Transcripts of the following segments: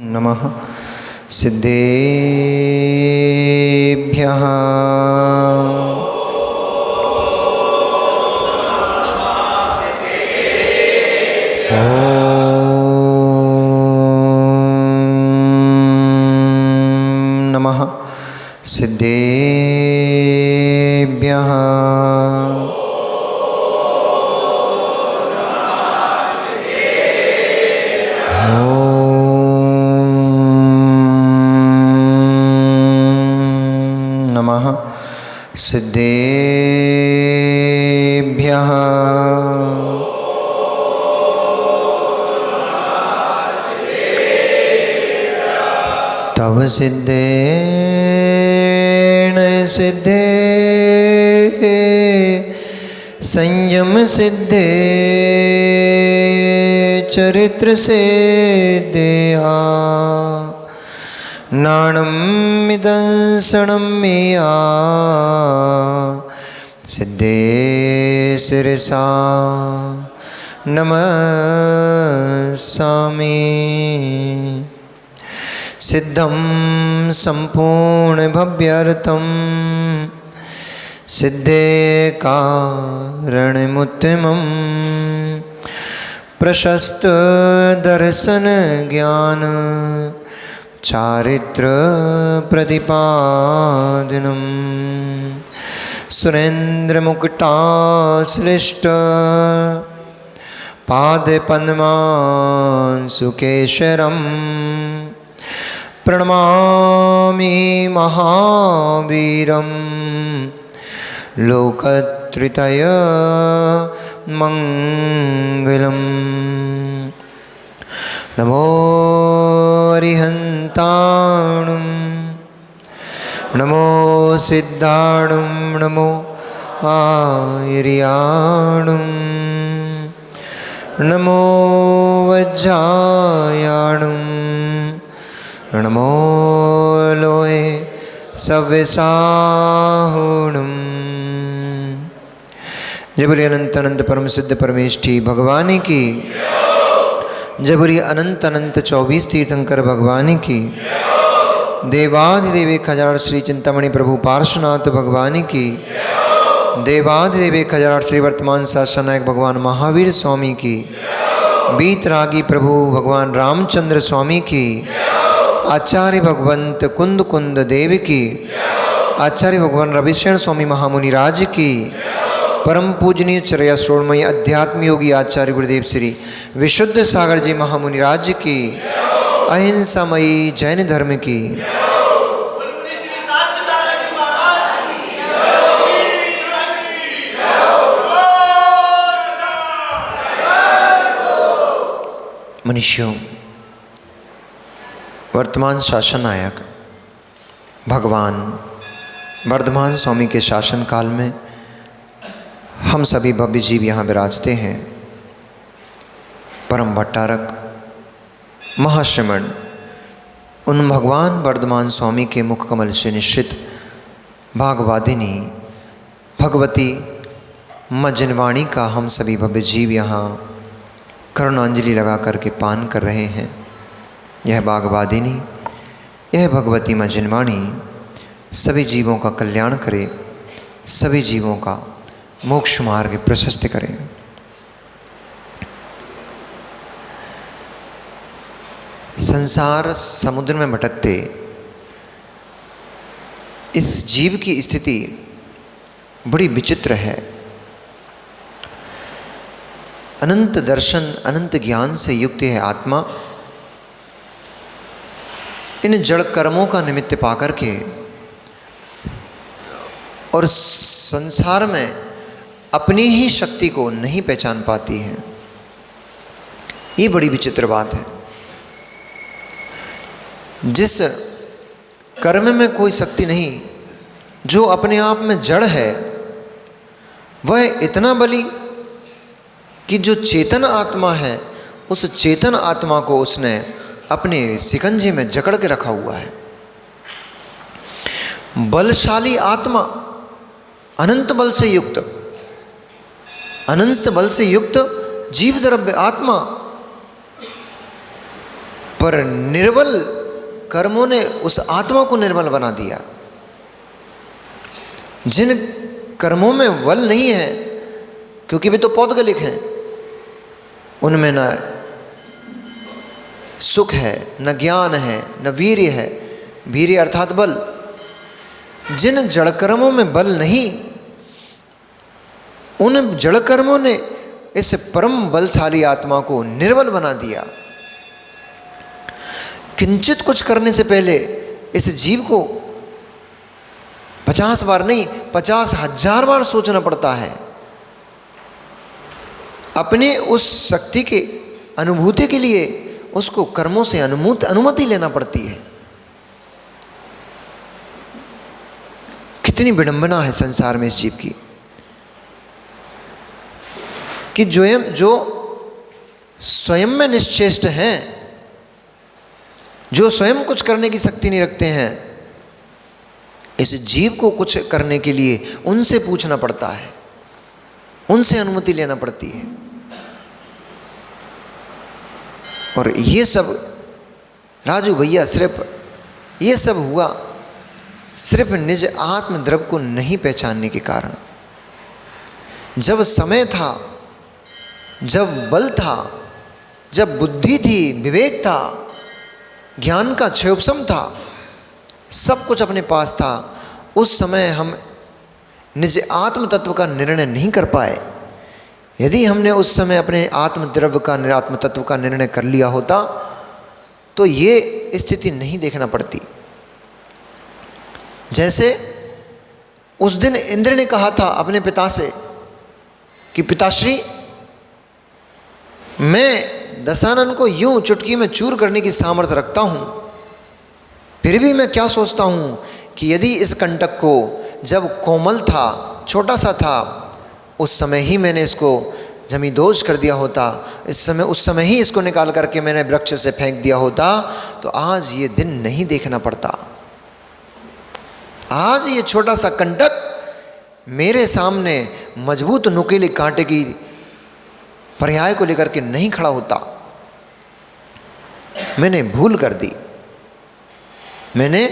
नमः सिद्धेभ्यः नमः सिद्धेभ्यः नमः सिद्धेभ्यः तव सिद्धेन सिद्धे संयम सिद्धे चरित्र सिद्धेया नाणं मिदंसनं मेया सिद्धे शिरसा नमस्सामि सिद्धं संपूर्णभव्यर्थं सिद्धे कारणमुत्तमं प्रशस्त दर्शन ज्ञान चारित्र प्रतिपादनम् सुरेन्द्रमुकुटाश्लिष्ट पादपद्मांशुकेशरम् प्रणमामि महावीरं लोकत्रय मंगलम् नमो अरिहन्ताणं नमो सिद्धाणं नमो आर्याणं नमो वज्रायाणं नमो लोहे सव्यसाहुणम् जय बोलिए अनंत अनंत परम सिद्ध परमेष्ठी भगवान की। जय बोलिए अनंत अनंत 24 तीर्थंकर भगवान की। देवाधिदेव 1008 श्री चिंतामणि प्रभु पार्श्वनाथ भगवान की। देवाधिदेव 1008 श्री वर्तमान शासन नायक भगवान महावीर स्वामी की। बीतरागी प्रभु भगवान रामचंद्र स्वामी की। आचार्य भगवंत कुंद कुंद देव की। आचार्य भगवान रविशरण स्वामी महामुनि राज की। परम पूजनीय चरया श्रोणमयी अध्यात्म योगी आचार्य गुरुदेव श्री विशुद्ध सागर जी महामुनि राज की। अहिंसामयी जैन धर्म की। मनुष्यों, वर्तमान शासन नायक भगवान वर्धमान स्वामी के शासन काल में हम सभी भव्य जीव यहाँ विराजते हैं। परम भट्टारक महाश्रमण उन भगवान वर्धमान स्वामी के मुख कमल से निश्चित भागवादिनी भगवती मज्जनवाणी का हम सभी भव्य जीव यहाँ करुणांजलि लगा करके पान कर रहे हैं। यह भागवादिनी यह भगवती मज्जनवाणी सभी जीवों का कल्याण करे, सभी जीवों का मोक्ष मार्ग प्रशस्त करें। संसार समुद्र में भटकते इस जीव की स्थिति बड़ी विचित्र है। अनंत दर्शन अनंत ज्ञान से युक्त है आत्मा इन जड़ कर्मों का निमित्त पाकर के और संसार में अपनी ही शक्ति को नहीं पहचान पाती है। ये बड़ी विचित्र बात है। जिस कर्म में कोई शक्ति नहीं, जो अपने आप में जड़ है, वह इतना बली कि जो चेतन आत्मा है उस चेतन आत्मा को उसने अपने शिकंजे में जकड़ के रखा हुआ है। बलशाली आत्मा अनंत बल से युक्त अनंत बल से युक्त जीव द्रव्य आत्मा पर निर्बल कर्मों ने उस आत्मा को निर्बल बना दिया। जिन कर्मों में बल नहीं है, क्योंकि वे तो पौद्गलिक हैं, उनमें न सुख है, न ज्ञान है, न वीर्य है। वीर्य अर्थात बल। जिन जड़ कर्मों में बल नहीं, उन जड़ कर्मों ने इस परम बलशाली आत्मा को निर्बल बना दिया। किंचित कुछ करने से पहले इस जीव को 50 बार नहीं 50,000 बार सोचना पड़ता है। अपने उस शक्ति के अनुभूति के लिए उसको कर्मों से अनुमति लेना पड़ती है। कितनी विडंबना है संसार में इस जीव की, कि जो स्वयं में निश्चेष्ट हैं, जो स्वयं कुछ करने की शक्ति नहीं रखते हैं, इस जीव को कुछ करने के लिए उनसे पूछना पड़ता है, उनसे अनुमति लेना पड़ती है। और ये सब राजू भैया सिर्फ ये सब हुआ सिर्फ निज आत्म द्रव्य को नहीं पहचानने के कारण। जब समय था, जब बल था, जब बुद्धि थी, विवेक था, ज्ञान का क्षयोपशम था, सब कुछ अपने पास था, उस समय हम निज आत्म तत्व का निर्णय नहीं कर पाए। यदि हमने उस समय अपने आत्म द्रव्य का आत्म तत्व का निर्णय कर लिया होता तो ये स्थिति नहीं देखना पड़ती। जैसे उस दिन इंद्र ने कहा था अपने पिता से कि पिताश्री, मैं दशानन को यूं चुटकी में चूर करने की सामर्थ्य रखता हूं, फिर भी मैं क्या सोचता हूं कि यदि इस कंटक को जब कोमल था, छोटा सा था, उस समय ही मैंने इसको जमींदोज कर दिया होता, उस समय ही इसको निकाल करके मैंने वृक्ष से फेंक दिया होता, तो आज ये दिन नहीं देखना पड़ता। आज ये छोटा सा कंटक मेरे सामने मजबूत नुकीले कांटे की पर्याय को लेकर के नहीं खड़ा होता। मैंने भूल कर दी, मैंने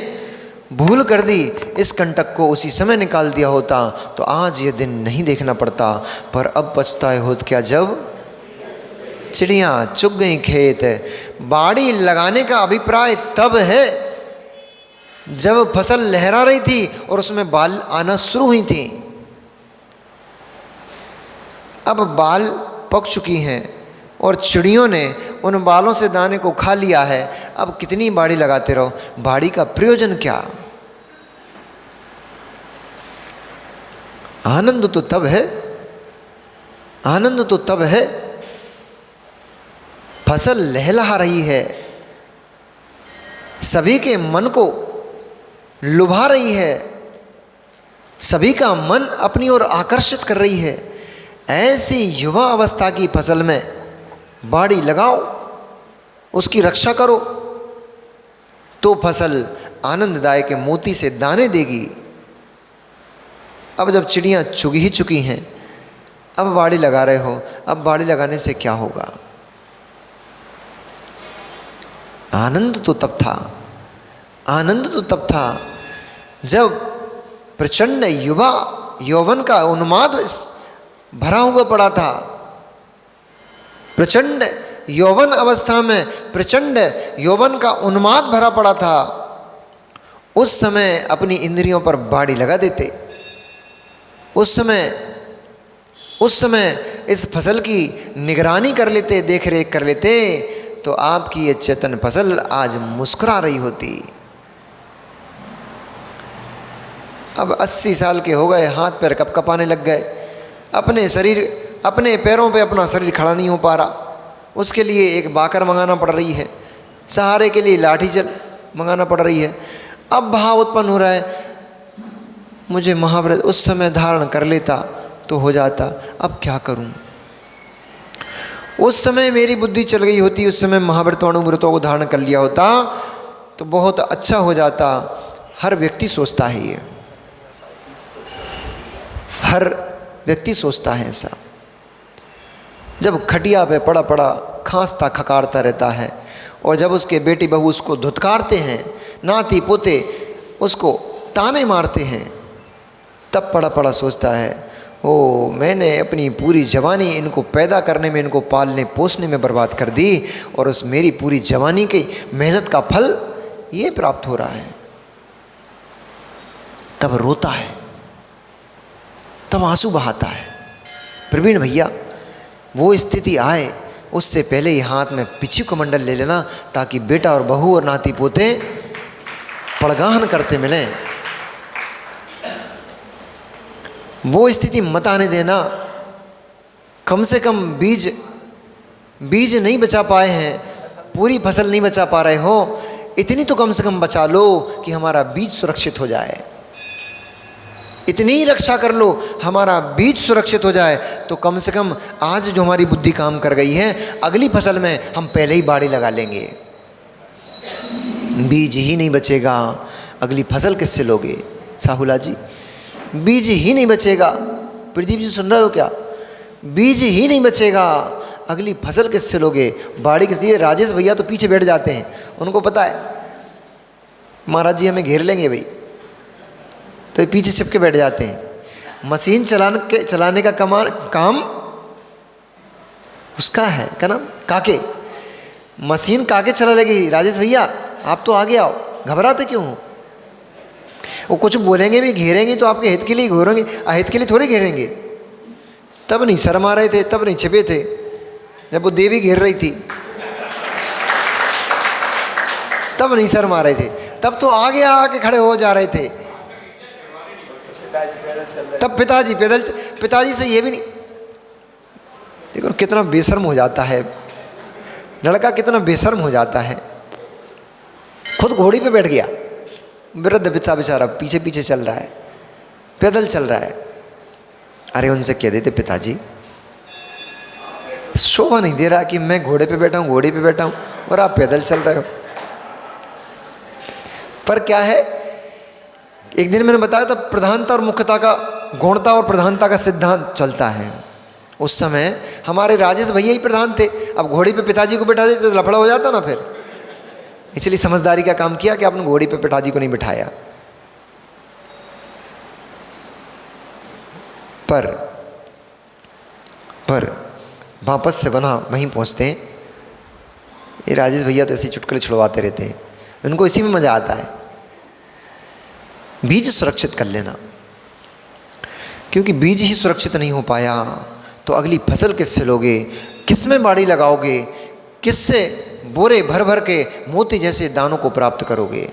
भूल कर दी। इस कंटक को उसी समय निकाल दिया होता तो आज ये दिन नहीं देखना पड़ता। पर अब पछताए होत क्या, जब चिड़ियाँ चुग गई खेत। बाड़ी लगाने का अभिप्राय तब है जब फसल लहरा रही थी और उसमें बाल आना शुरू हुई थी। अब बाल पक चुकी हैं और चिड़ियों ने उन बालों से दाने को खा लिया है। अब कितनी बाड़ी लगाते रहो, बाड़ी का प्रयोजन क्या? आनंद तो तब है, आनंद तो तब है फसल लहलहा रही है, सभी के मन को लुभा रही है, सभी का मन अपनी ओर आकर्षित कर रही है। ऐसी युवा अवस्था की फसल में बाड़ी लगाओ, उसकी रक्षा करो, तो फसल आनंददायक मोती से दाने देगी। अब जब चिड़ियाँ चुग ही चुकी हैं, अब बाड़ी लगा रहे हो, अब बाड़ी लगाने से क्या होगा? आनंद तो तब था, आनंद तो तब था जब प्रचंड युवा यौवन का उन्माद भरा हुआ पड़ा था। प्रचंड यौवन अवस्था में प्रचंड यौवन का उन्माद भरा पड़ा था। उस समय अपनी इंद्रियों पर बाड़ी लगा देते, उस समय इस फसल की निगरानी कर लेते, देख रेख कर लेते, तो आपकी ये चेतन फसल आज मुस्कुरा रही होती। अब 80 साल के हो गए, हाथ पैर कपकपाने लग गए, अपने पैरों पे अपना शरीर खड़ा नहीं हो पा रहा। उसके लिए एक बाकर मंगाना पड़ रही है, सहारे के लिए लाठी जल मंगाना पड़ रही है। अब भाव उत्पन्न हो रहा है, मुझे महाव्रत उस समय धारण कर लेता तो हो जाता, अब क्या करूं? उस समय मेरी बुद्धि चल गई होती, उस समय महाव्रतों को धारण कर लिया होता तो बहुत अच्छा हो जाता। हर व्यक्ति सोचता है, ये हर व्यक्ति सोचता है ऐसा। जब खटिया पे पड़ा पड़ा खांसता खकारता रहता है, और जब उसके बेटी बहू उसको धुतकारते हैं, नाती पोते उसको ताने मारते हैं, तब पड़ा पड़ा सोचता है, ओ मैंने अपनी पूरी जवानी इनको पैदा करने में, इनको पालने पोसने में बर्बाद कर दी और उस मेरी पूरी जवानी की मेहनत का फल ये प्राप्त हो रहा है। तब रोता है, तब आंसू बहाता है। प्रवीण भैया, वो स्थिति आए उससे पहले ही हाथ में पिछू कमंडल ले लेना, ताकि बेटा और बहू और नाती पोते पड़गाहन करते मिलें। वो स्थिति मत आने देना। कम से कम बीज नहीं बचा पाए हैं, पूरी फसल नहीं बचा पा रहे हो, इतनी तो कम से कम बचा लो कि हमारा बीज सुरक्षित हो जाए। इतनी ही रक्षा कर लो, हमारा बीज सुरक्षित हो जाए, तो कम से कम आज जो हमारी बुद्धि काम कर गई है, अगली फसल में हम पहले ही बाड़ी लगा लेंगे। बीज ही नहीं बचेगा, अगली फसल किससे लोगे? साहुला जी, बीज ही नहीं बचेगा। प्रदीप जी सुन रहे हो क्या? बीज ही नहीं बचेगा, अगली फसल किससे लोगे? बाड़ी किस लिए? राजेश भैया तो पीछे बैठ जाते हैं, उनको पता है महाराज जी हमें घेर लेंगे भाई, तो पीछे छिप के बैठ जाते हैं। मशीन चलाने का काम उसका है, क्या नाम? काके। मशीन काके चला लेगी। राजेश भैया आप तो आगे आओ, घबराते क्यों हो? वो कुछ बोलेंगे भी, घेरेंगे तो आपके हित के लिए घेरेंगे, अहित के लिए थोड़े घेरेंगे। तब नहीं शर्मा रहे थे, तब नहीं छिपे थे, जब वो देवी घेर रही थी तब नहीं शर्मा रहे थे, तब तो आगे आके खड़े हो जा रहे थे। तब पिताजी से ये भी नहीं। देखो कितना बेशर्म हो जाता है लड़का, कितना बेशर्म हो जाता है। खुद घोड़ी पे बैठ गया, वृद्ध बच्चा बेचारा पीछे पीछे चल रहा है, पैदल चल रहा है। अरे उनसे कह देते, पिताजी शोभा नहीं दे रहा कि मैं घोड़े पे बैठा हूँ और आप पैदल चल रहे हो। पर क्या है, एक दिन मैंने बताया था प्रधानता और मुख्यता का, गौणता और प्रधानता का सिद्धांत चलता है। उस समय हमारे राजेश भैया ही प्रधान थे। अब घोड़ी पे पिताजी को बैठा देते तो लफड़ा हो जाता ना फिर। इसलिए समझदारी का काम किया कि आपने घोड़ी पे पिताजी को नहीं बिठाया। पर वापस से बना वहीं पहुंचते हैं। ये राजेश भैया तो ऐसे चुटकुले छुड़वाते रहते हैं, उनको इसी में मजा आता है। बीज सुरक्षित कर लेना, क्योंकि बीज ही सुरक्षित नहीं हो पाया तो अगली फसल किससे लोगे? किसमें बाड़ी लगाओगे? किससे बोरे भर भर के मोती जैसे दानों को प्राप्त करोगे?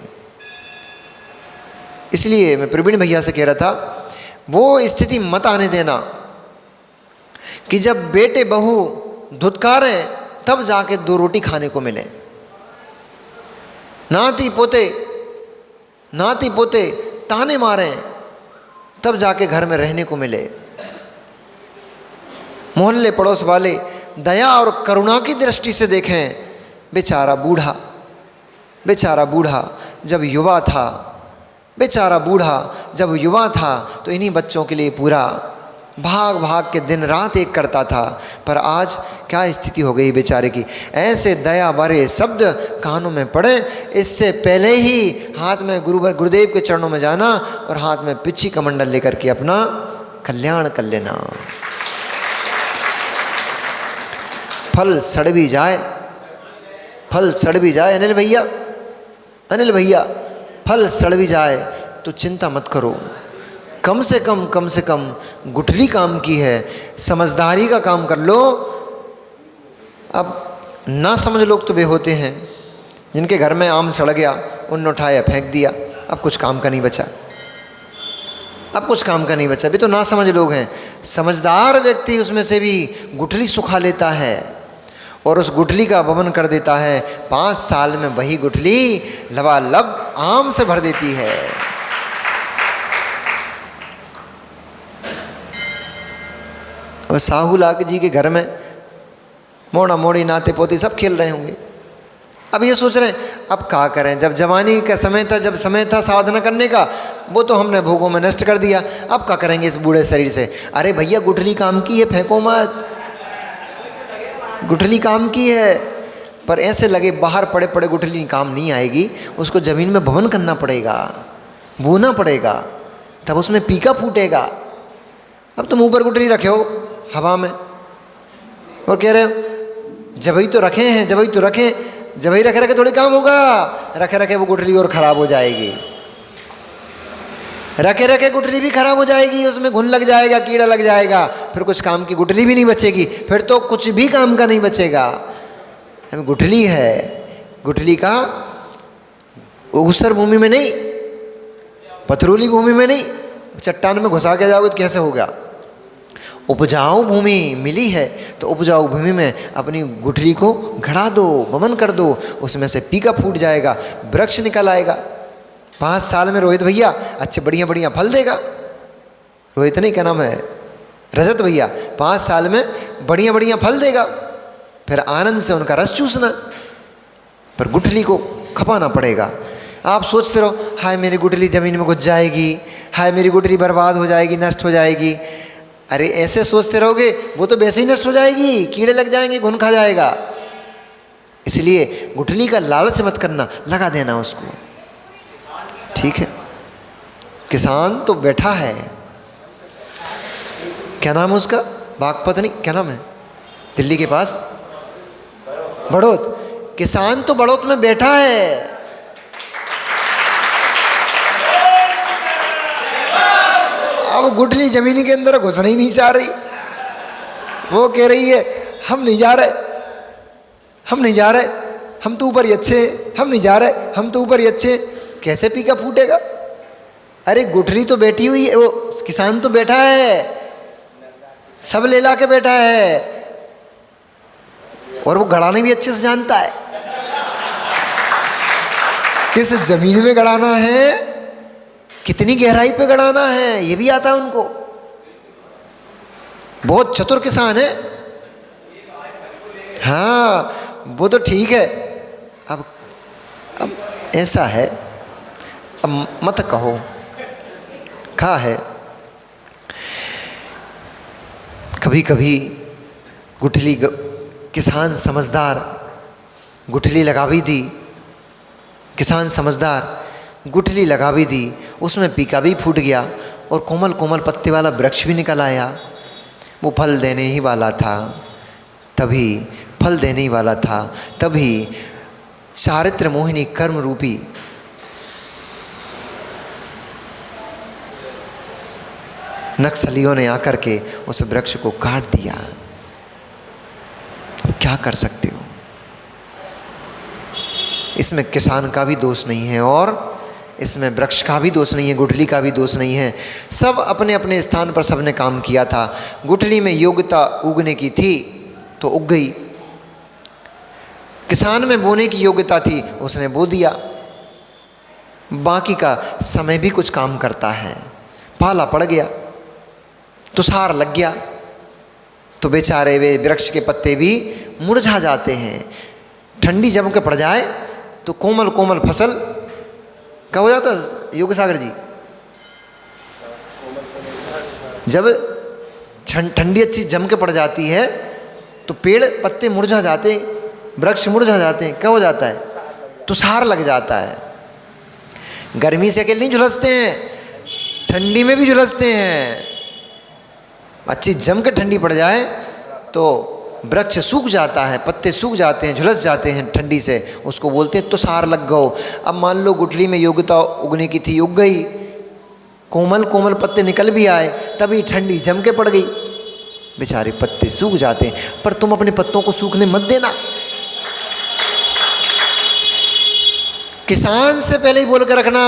इसलिए मैं प्रवीण भैया से कह रहा था, वो स्थिति मत आने देना कि जब बेटे बहू धुतकारें तब जाके दो रोटी खाने को मिले। नाती पोते ताने मारें तब जाके घर में रहने को मिले। मोहल्ले पड़ोस वाले दया और करुणा की दृष्टि से देखें। बेचारा बूढ़ा जब युवा था तो इन्हीं बच्चों के लिए पूरा भाग के दिन रात एक करता था। पर आज क्या स्थिति हो गई बेचारे की। ऐसे दया भरे शब्द कानों में पड़े, इससे पहले ही हाथ में गुरुदेव के चरणों में जाना और हाथ में पिछी कमंडल लेकर के अपना कल्याण कर लेना। फल सड़ भी जाए अनिल भैया फल सड़ भी जाए तो चिंता मत करो। कम से कम गुठली काम की है, समझदारी का काम कर लो। अब ना समझ लोग तो बे होते हैं, जिनके घर में आम सड़ गया उन्होंने उठाया फेंक दिया, अब कुछ काम का नहीं बचा। भी तो ना समझ लोग हैं। समझदार व्यक्ति उसमें से भी गुठली सुखा लेता है और उस गुठली का वमन कर देता है। 5 साल में वही गुठली लबालब आम से भर देती है। और साहू लाग जी के घर में मोड़ा मोड़ी नाते पोते सब खेल रहे होंगे। अब ये सोच रहे हैं अब क्या करें, जब जवानी का समय था, जब समय था साधना करने का, वो तो हमने भोगों में नष्ट कर दिया, अब क्या करेंगे इस बूढ़े शरीर से। अरे भैया गुठली काम की है, फेंको मत। गुठली काम की है, पर ऐसे लगे बाहर पड़े पड़े गुठली काम नहीं आएगी, उसको ज़मीन में भवन करना पड़ेगा, बोना पड़ेगा, तब उसमें पीका फूटेगा। अब तुम ऊपर गुठली रखे हो हवा में और कह रहे हो जबई तो रखे हैं, जबई तो रखे, जबई रखे रखे थोड़ी काम होगा, रखे रखे वो गुठली और ख़राब हो जाएगी, रखे रखे गुठली भी खराब हो जाएगी, उसमें घुन लग जाएगा, कीड़ा लग जाएगा, फिर कुछ काम की गुठली भी नहीं बचेगी, फिर तो कुछ भी काम का नहीं बचेगा। गुठली है, गुठली का ऊसर भूमि में नहीं, पथरूली भूमि में नहीं, चट्टान में घुसा के जाओगे तो कैसे होगा। उपजाऊ भूमि मिली है तो उपजाऊ भूमि में अपनी गुठली को गड़ा दो, वमन कर दो, उसमें से पीका फूट जाएगा, वृक्ष निकल आएगा। 5 साल में रोहित भैया अच्छे बढ़िया बढ़िया फल देगा। रोहित नहीं, क्या नाम है, रजत भैया, 5 साल में बढ़िया बढ़िया फल देगा, फिर आनंद से उनका रस चूसना, पर गुठली को खपाना पड़ेगा। आप सोचते रहो हाय मेरी गुठली ज़मीन में घुस जाएगी, हाय मेरी गुठली बर्बाद हो जाएगी, नष्ट हो जाएगी। अरे ऐसे सोचते रहोगे वो तो वैसे ही नष्ट हो जाएगी, कीड़े लग जाएंगे, घुन खा जाएगा। इसलिए गुठली का लालच मत करना, लगा देना उसको, ठीक है। किसान तो बैठा है, क्या नाम है उसका, बागपत नहीं, क्या नाम है, दिल्ली के पास बड़ौत, किसान तो बड़ौत में बैठा है। अब गुठली जमीन के अंदर घुसना ही नहीं चाह रही, वो कह रही है हम नहीं जा रहे, हम नहीं जा रहे, हम तो ऊपर ही अच्छे हैं, हम नहीं जा रहे, हम तो ऊपर ही अच्छे हैं। कैसे पीका फूटेगा। अरे गुठली तो बैठी हुई है, वो किसान तो बैठा है, सब ले ला के बैठा है, और वो गड़ाने भी अच्छे से जानता है, किस जमीन में गड़ाना है, कितनी गहराई पे गड़ाना है, ये भी आता है उनको। बहुत चतुर किसान है। हाँ वो तो ठीक है। अब ऐसा है, अब मत कहो कहा है, कभी कभी गुठली किसान समझदार गुठली लगा भी दी, किसान समझदार गुठली लगा भी दी, उसमें पीका भी फूट गया और कोमल कोमल पत्ते वाला वृक्ष भी निकल आया। वो फल देने ही वाला था, तभी फल देने ही वाला था, तभी चारित्र मोहिनी कर्म रूपी नक्सलियों ने आकर के उस वृक्ष को काट दिया। अब क्या कर सकते हो, इसमें किसान का भी दोष नहीं है और इसमें वृक्ष का भी दोष नहीं है, गुठली का भी दोष नहीं है। सब अपने अपने स्थान पर सबने काम किया था। गुठली में योग्यता उगने की थी तो उग गई, किसान में बोने की योग्यता थी, उसने बो दिया। बाकी का समय भी कुछ काम करता है। पाला पड़ गया, तुषार लग गया तो बेचारे वे वृक्ष के पत्ते भी मुरझा जाते हैं। ठंडी जम के पड़ जाए तो कोमल कोमल फसल क्या हो जाता है योग सागर जी, जब ठंडी अच्छी जम के पड़ जाती है तो पेड़ पत्ते मुरझा जाते, वृक्ष मुरझा जाते हैं, क्या हो जाता है, तुषार लग जाता है। गर्मी से अकेले नहीं झुलसते हैं, ठंडी में भी झुलसते हैं। अच्छी जम के ठंडी पड़ जाए तो वृक्ष सूख जाता है, पत्ते सूख जाते हैं, झुलस जाते हैं ठंडी से, उसको बोलते हैं तुषार लग गओ। अब मान लो गुठली में योग्यता उगने की थी, उग गई, कोमल कोमल पत्ते निकल भी आए, तभी ठंडी जम के पड़ गई, बेचारे पत्ते सूख जाते हैं। पर तुम अपने पत्तों को सूखने मत देना। किसान से पहले ही बोल के रखना,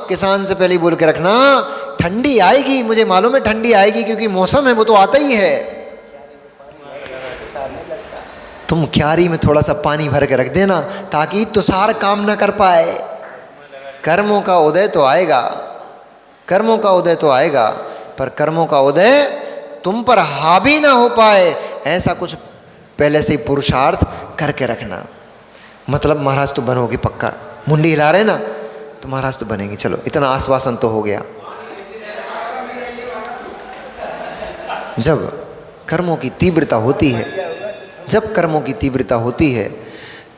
किसान से पहले ही बोल के रखना, ठंडी आएगी, मुझे मालूम है ठंडी आएगी, क्योंकि मौसम है वो तो आता ही है। तुम क्यारी में थोड़ा सा पानी भर के रख देना ताकि तुषार काम ना कर पाए। कर्मों का उदय तो आएगा, कर्मों का उदय तो आएगा, पर कर्मों का उदय तुम पर हावी ना हो पाए, ऐसा कुछ पहले से ही पुरुषार्थ करके रखना। मतलब महाराज तो बनोगे पक्का, मुंडी हिला रहे ना तो महाराज तो बनेंगे, चलो इतना आश्वासन तो हो गया। जब कर्मों की तीव्रता होती है, जब कर्मों की तीव्रता होती है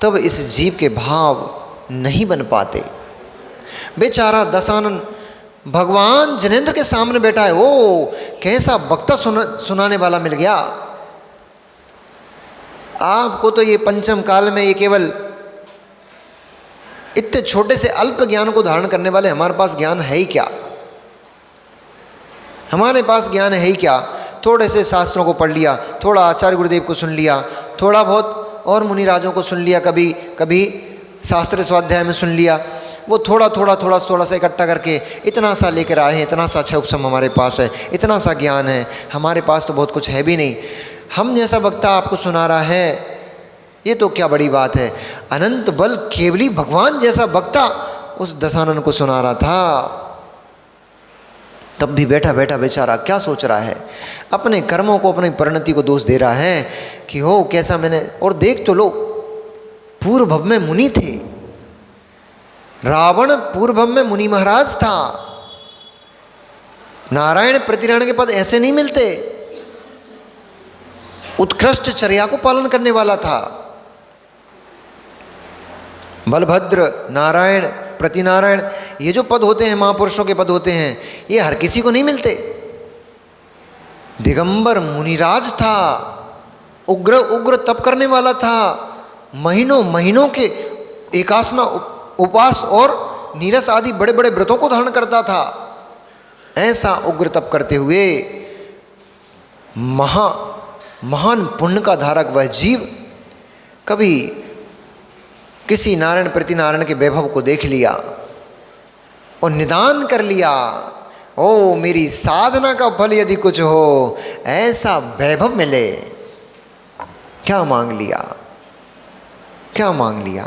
तब इस जीव के भाव नहीं बन पाते। बेचारा दशानन भगवान जिनेंद्र के सामने बैठा है, ओ कैसा वक्ता सुनाने वाला मिल गया। आपको तो ये पंचम काल में ये केवल इतने छोटे से अल्प ज्ञान को धारण करने वाले, हमारे पास ज्ञान है ही क्या? हमारे पास ज्ञान है ही क्या? थोड़े से शास्त्रों को पढ़ लिया, थोड़ा आचार्य गुरुदेव को सुन लिया, थोड़ा बहुत और मुनिराजों को सुन लिया, कभी कभी शास्त्र स्वाध्याय में सुन लिया, वो थोड़ा सा इकट्ठा करके इतना सा लेकर आए हैं, इतना सा अच्छा उपसम हमारे पास है, इतना सा ज्ञान है। हमारे पास तो बहुत कुछ है भी नहीं। हम जैसा वक्ता आपको सुना रहा है, ये तो क्या बड़ी बात है। अनंत बल केवली भगवान जैसा वक्ता उस दशानन को सुना रहा था। तब भी बैठा बैठा बेचारा क्या सोच रहा है? अपने कर्मों को, अपनी परिणति को दोष दे रहा है कि हो कैसा मैंने। और देख तो लो, पूर्व भव में मुनि थे, रावण पूर्व भव में मुनि महाराज था। नारायण प्रतिनारायण के पद ऐसे नहीं मिलते। उत्कृष्ट चर्या को पालन करने वाला था। बलभद्र, नारायण, प्रतिनारायण, ये जो पद होते हैं, महापुरुषों के पद होते हैं, ये हर किसी को नहीं मिलते। दिगंबर मुनिराज था, उग्र उग्र तप करने वाला था, महीनों महीनों के एकासना उपवास और नीरस आदि बड़े बड़े व्रतों को धारण करता था। ऐसा उग्र तप करते हुए महान पुण्य का धारक वह जीव कभी किसी नारायण प्रतिनारायण के वैभव को देख लिया और निदान कर लिया, ओ मेरी साधना का फल यदि कुछ हो, ऐसा वैभव मिले। क्या मांग लिया? क्या मांग लिया?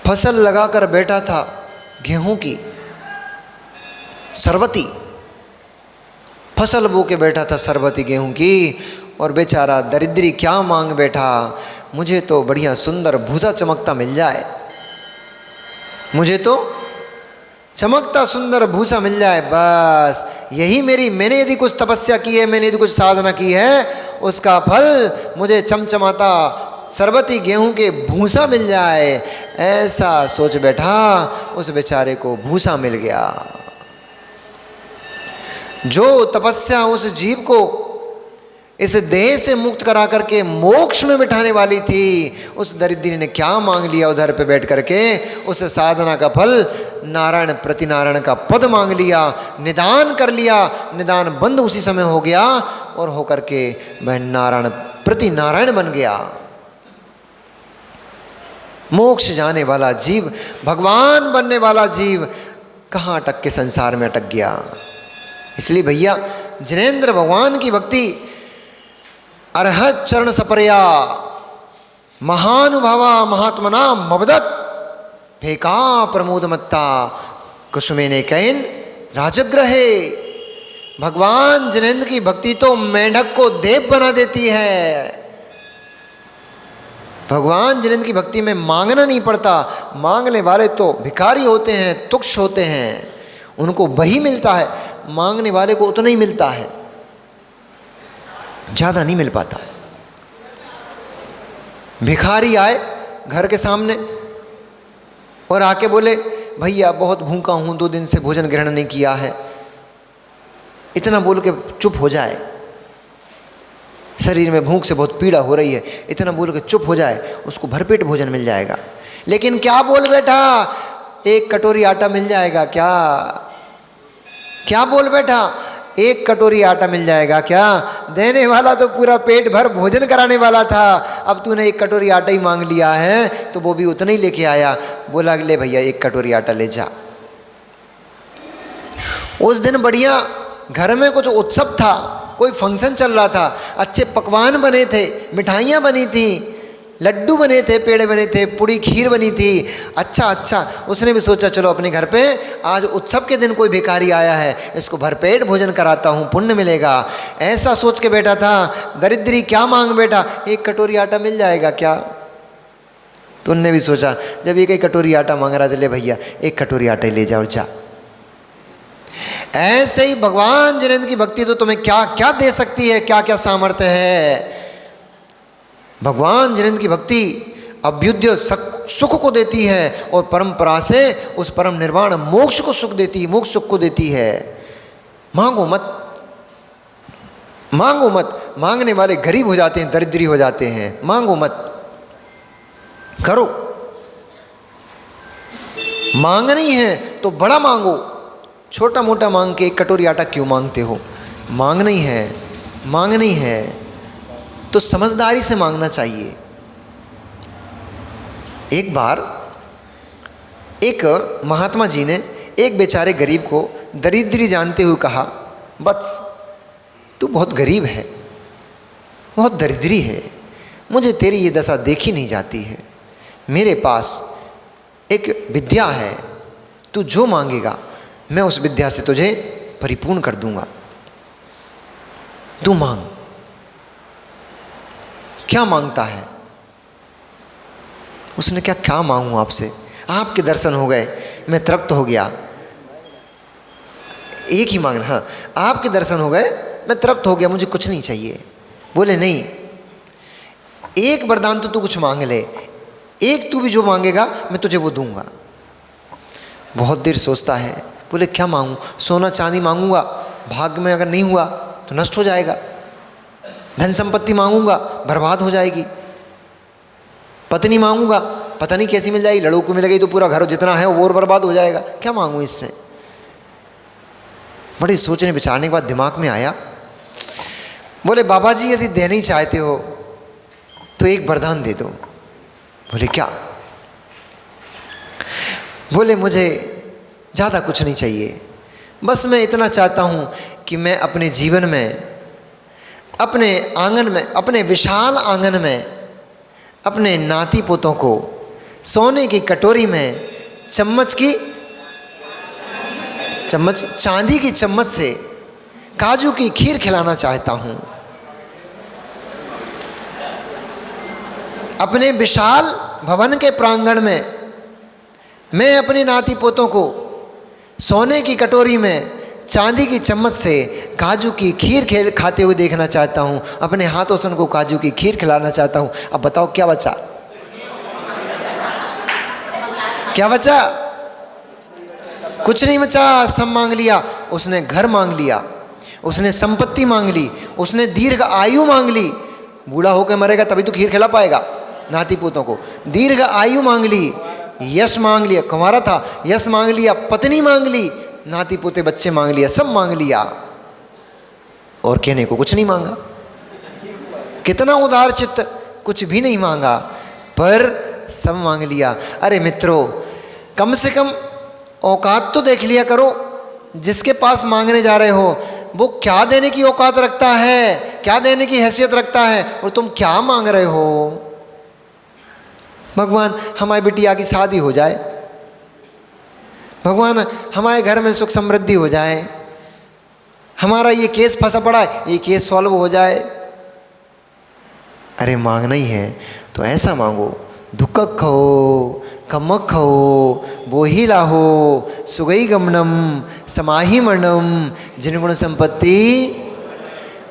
फसल लगाकर बैठा था गेहूं की, सरबती फसल बो के बैठा था, सरबती गेहूं की। और बेचारा दरिद्री क्या मांग बैठा, मुझे तो बढ़िया सुंदर भूसा चमकता मिल जाए, मुझे तो चमकता सुंदर भूसा मिल जाए, बस यही मैंने यदि कुछ तपस्या की है, मैंने यदि कुछ साधना की है, उसका फल मुझे चमचमाता सरबती गेहूं के भूसा मिल जाए। ऐसा सोच बैठा, उस बेचारे को भूसा मिल गया। जो तपस्या उस जीव को इस देह से मुक्त करा करके मोक्ष में बिठाने वाली थी, उस दरिद्री ने क्या मांग लिया उधर पे बैठ करके? उस साधना का फल नारायण प्रतिनारायण का पद मांग लिया, निदान कर लिया। निदान बंद उसी समय हो गया और होकर के वह नारायण प्रतिनारायण बन गया। मोक्ष जाने वाला जीव, भगवान बनने वाला जीव कहाँ अटक के संसार में अटक गया। इसलिए भैया जिनेंद्र भगवान की भक्ति अरहत चरण सपरया महानुभावा महात्मना मवदत फेका प्रमोद मत्ता कुसुमे ने कैन राजग्रहे। भगवान जिनेंद्र की भक्ति तो मेंढक को देव बना देती है। भगवान जिनेंद्र की भक्ति में मांगना नहीं पड़ता। मांगने वाले तो भिखारी होते हैं, तुक्ष होते हैं, उनको वही मिलता है। मांगने वाले को उतना ही मिलता है, ज़्यादा नहीं मिल पाता। भिखारी आए घर के सामने और आके बोले, भैया बहुत भूखा हूँ, 2 दिन से भोजन ग्रहण नहीं किया है। इतना बोल के चुप हो जाए, शरीर में भूख से बहुत पीड़ा हो रही है, इतना बोल के चुप हो जाए, उसको भरपेट भोजन मिल जाएगा। लेकिन क्या बोल बैठा, 1 कटोरी आटा मिल जाएगा क्या? क्या बोल बैठा, 1 कटोरी आटा मिल जाएगा क्या? देने वाला तो पूरा पेट भर भोजन कराने वाला था। अब तूने 1 कटोरी आटा ही मांग लिया है, तो वो भी उतना ही लेके आया। बोला ले भैया 1 कटोरी आटा ले जा। उस दिन बढ़िया घर में कुछ उत्सव था, कोई फंक्शन चल रहा था, अच्छे पकवान बने थे, मिठाइयाँ बनी थी, लड्डू बने थे, पेड़े बने थे, पूड़ी खीर बनी थी। अच्छा उसने भी सोचा चलो अपने घर पे आज उत्सव के दिन कोई भिखारी आया है, इसको भरपेट भोजन कराता हूँ, पुण्य मिलेगा। ऐसा सोच के बैठा था। दरिद्री क्या मांग बैठा, 1 कटोरी आटा मिल जाएगा क्या? तो उनने भी सोचा, जब 1 कटोरी आटा मांग रहा था, ले भैया 1 कटोरी आटा ले जाओ जा। ऐसे ही भगवान जिनेंद्र की भक्ति तो तुम्हें क्या क्या दे सकती है, क्या क्या सामर्थ्य है। भगवान जिनेंद्र की भक्ति अभ्युदय सुख को देती है और परंपरा से उस परम निर्वाण मोक्ष को सुख देती है, मोक्ष सुख को देती है। मांगो मत, मांगो मत। मांगने वाले गरीब हो जाते हैं, दरिद्री हो जाते हैं। मांगो मत, करो। मांगना ही है तो बड़ा मांगो, छोटा मोटा मांग के एक कटोरी आटा क्यों मांगते हो? मांगना ही है, मांगना ही है तो समझदारी से मांगना चाहिए। एक बार एक महात्मा जी ने एक बेचारे गरीब को दरिद्री जानते हुए कहा, बस तू बहुत गरीब है, बहुत दरिद्री है, मुझे तेरी ये दशा देखी नहीं जाती है। मेरे पास एक विद्या है, तू जो मांगेगा मैं उस विद्या से तुझे परिपूर्ण कर दूंगा। तू मांग। क्या मांगता है? उसने क्या मांगू आपसे? आपके दर्शन हो गए, मैं तृप्त हो गया। एक ही मांगना, हाँ, आपके दर्शन हो गए, मैं तृप्त हो गया, मुझे कुछ नहीं चाहिए। बोले नहीं, एक वरदान तो तू कुछ मांग ले, एक तू भी जो मांगेगा मैं तुझे वो दूंगा। बहुत देर सोचता है, बोले क्या मांगू? सोना चांदी मांगूंगा, भाग्य में अगर नहीं हुआ तो नष्ट हो जाएगा। धन संपत्ति मांगूंगा, बर्बाद हो जाएगी। पत्नी मांगूंगा, पता नहीं कैसी मिल जाएगी, लड़ों मिल गई तो पूरा घर जितना है वो और बर्बाद हो जाएगा। क्या मांगू इससे? बड़ी सोचने विचारने के बाद दिमाग में आया, बोले बाबा जी यदि देना ही चाहते हो तो एक वरदान दे दो। बोले क्या? बोले मुझे ज़्यादा कुछ नहीं चाहिए, बस मैं इतना चाहता हूँ कि मैं अपने जीवन में, अपने आंगन में, अपने विशाल आंगन में अपने नाती पोतों को सोने की कटोरी में चांदी की चम्मच से काजू की खीर खिलाना चाहता हूँ। अपने विशाल भवन के प्रांगण में मैं अपने नाती पोतों को सोने की कटोरी में चांदी की चम्मच से काजू की खीर खाते हुए देखना चाहता हूँ। अपने हाथों से उनको काजू की खीर खिलाना चाहता हूँ। अब बताओ क्या बचा? क्या बचा? कुछ नहीं बचा। सब मांग लिया उसने। घर मांग लिया उसने, संपत्ति मांग ली उसने, दीर्घ आयु मांग ली। बूढ़ा होकर मरेगा तभी तो खीर खिला पाएगा नाती पोतों को। दीर्घ आयु मांग ली, यश मांग लिया, कुंवारा था यश मांग लिया, पत्नी मांग ली, नाती पोते बच्चे मांग लिया, सब मांग लिया और कहने को कुछ नहीं मांगा। कितना उदार चित्त, कुछ भी नहीं मांगा पर सब मांग लिया। अरे मित्रों, कम से कम औकात तो देख लिया करो। जिसके पास मांगने जा रहे हो वो क्या देने की औकात रखता है, क्या देने की हैसियत रखता है, और तुम क्या मांग रहे हो। भगवान हमारी बिटिया की शादी हो जाए, भगवान हमारे घर में सुख समृद्धि हो जाए, हमारा ये केस फंसा पड़ा है ये केस सॉल्व हो जाए। अरे मांगना ही है तो ऐसा मांगो, दुख खो कमक खो बोही लाहो सुगई गमनम समाही मरणम जिन गुण संपत्ति।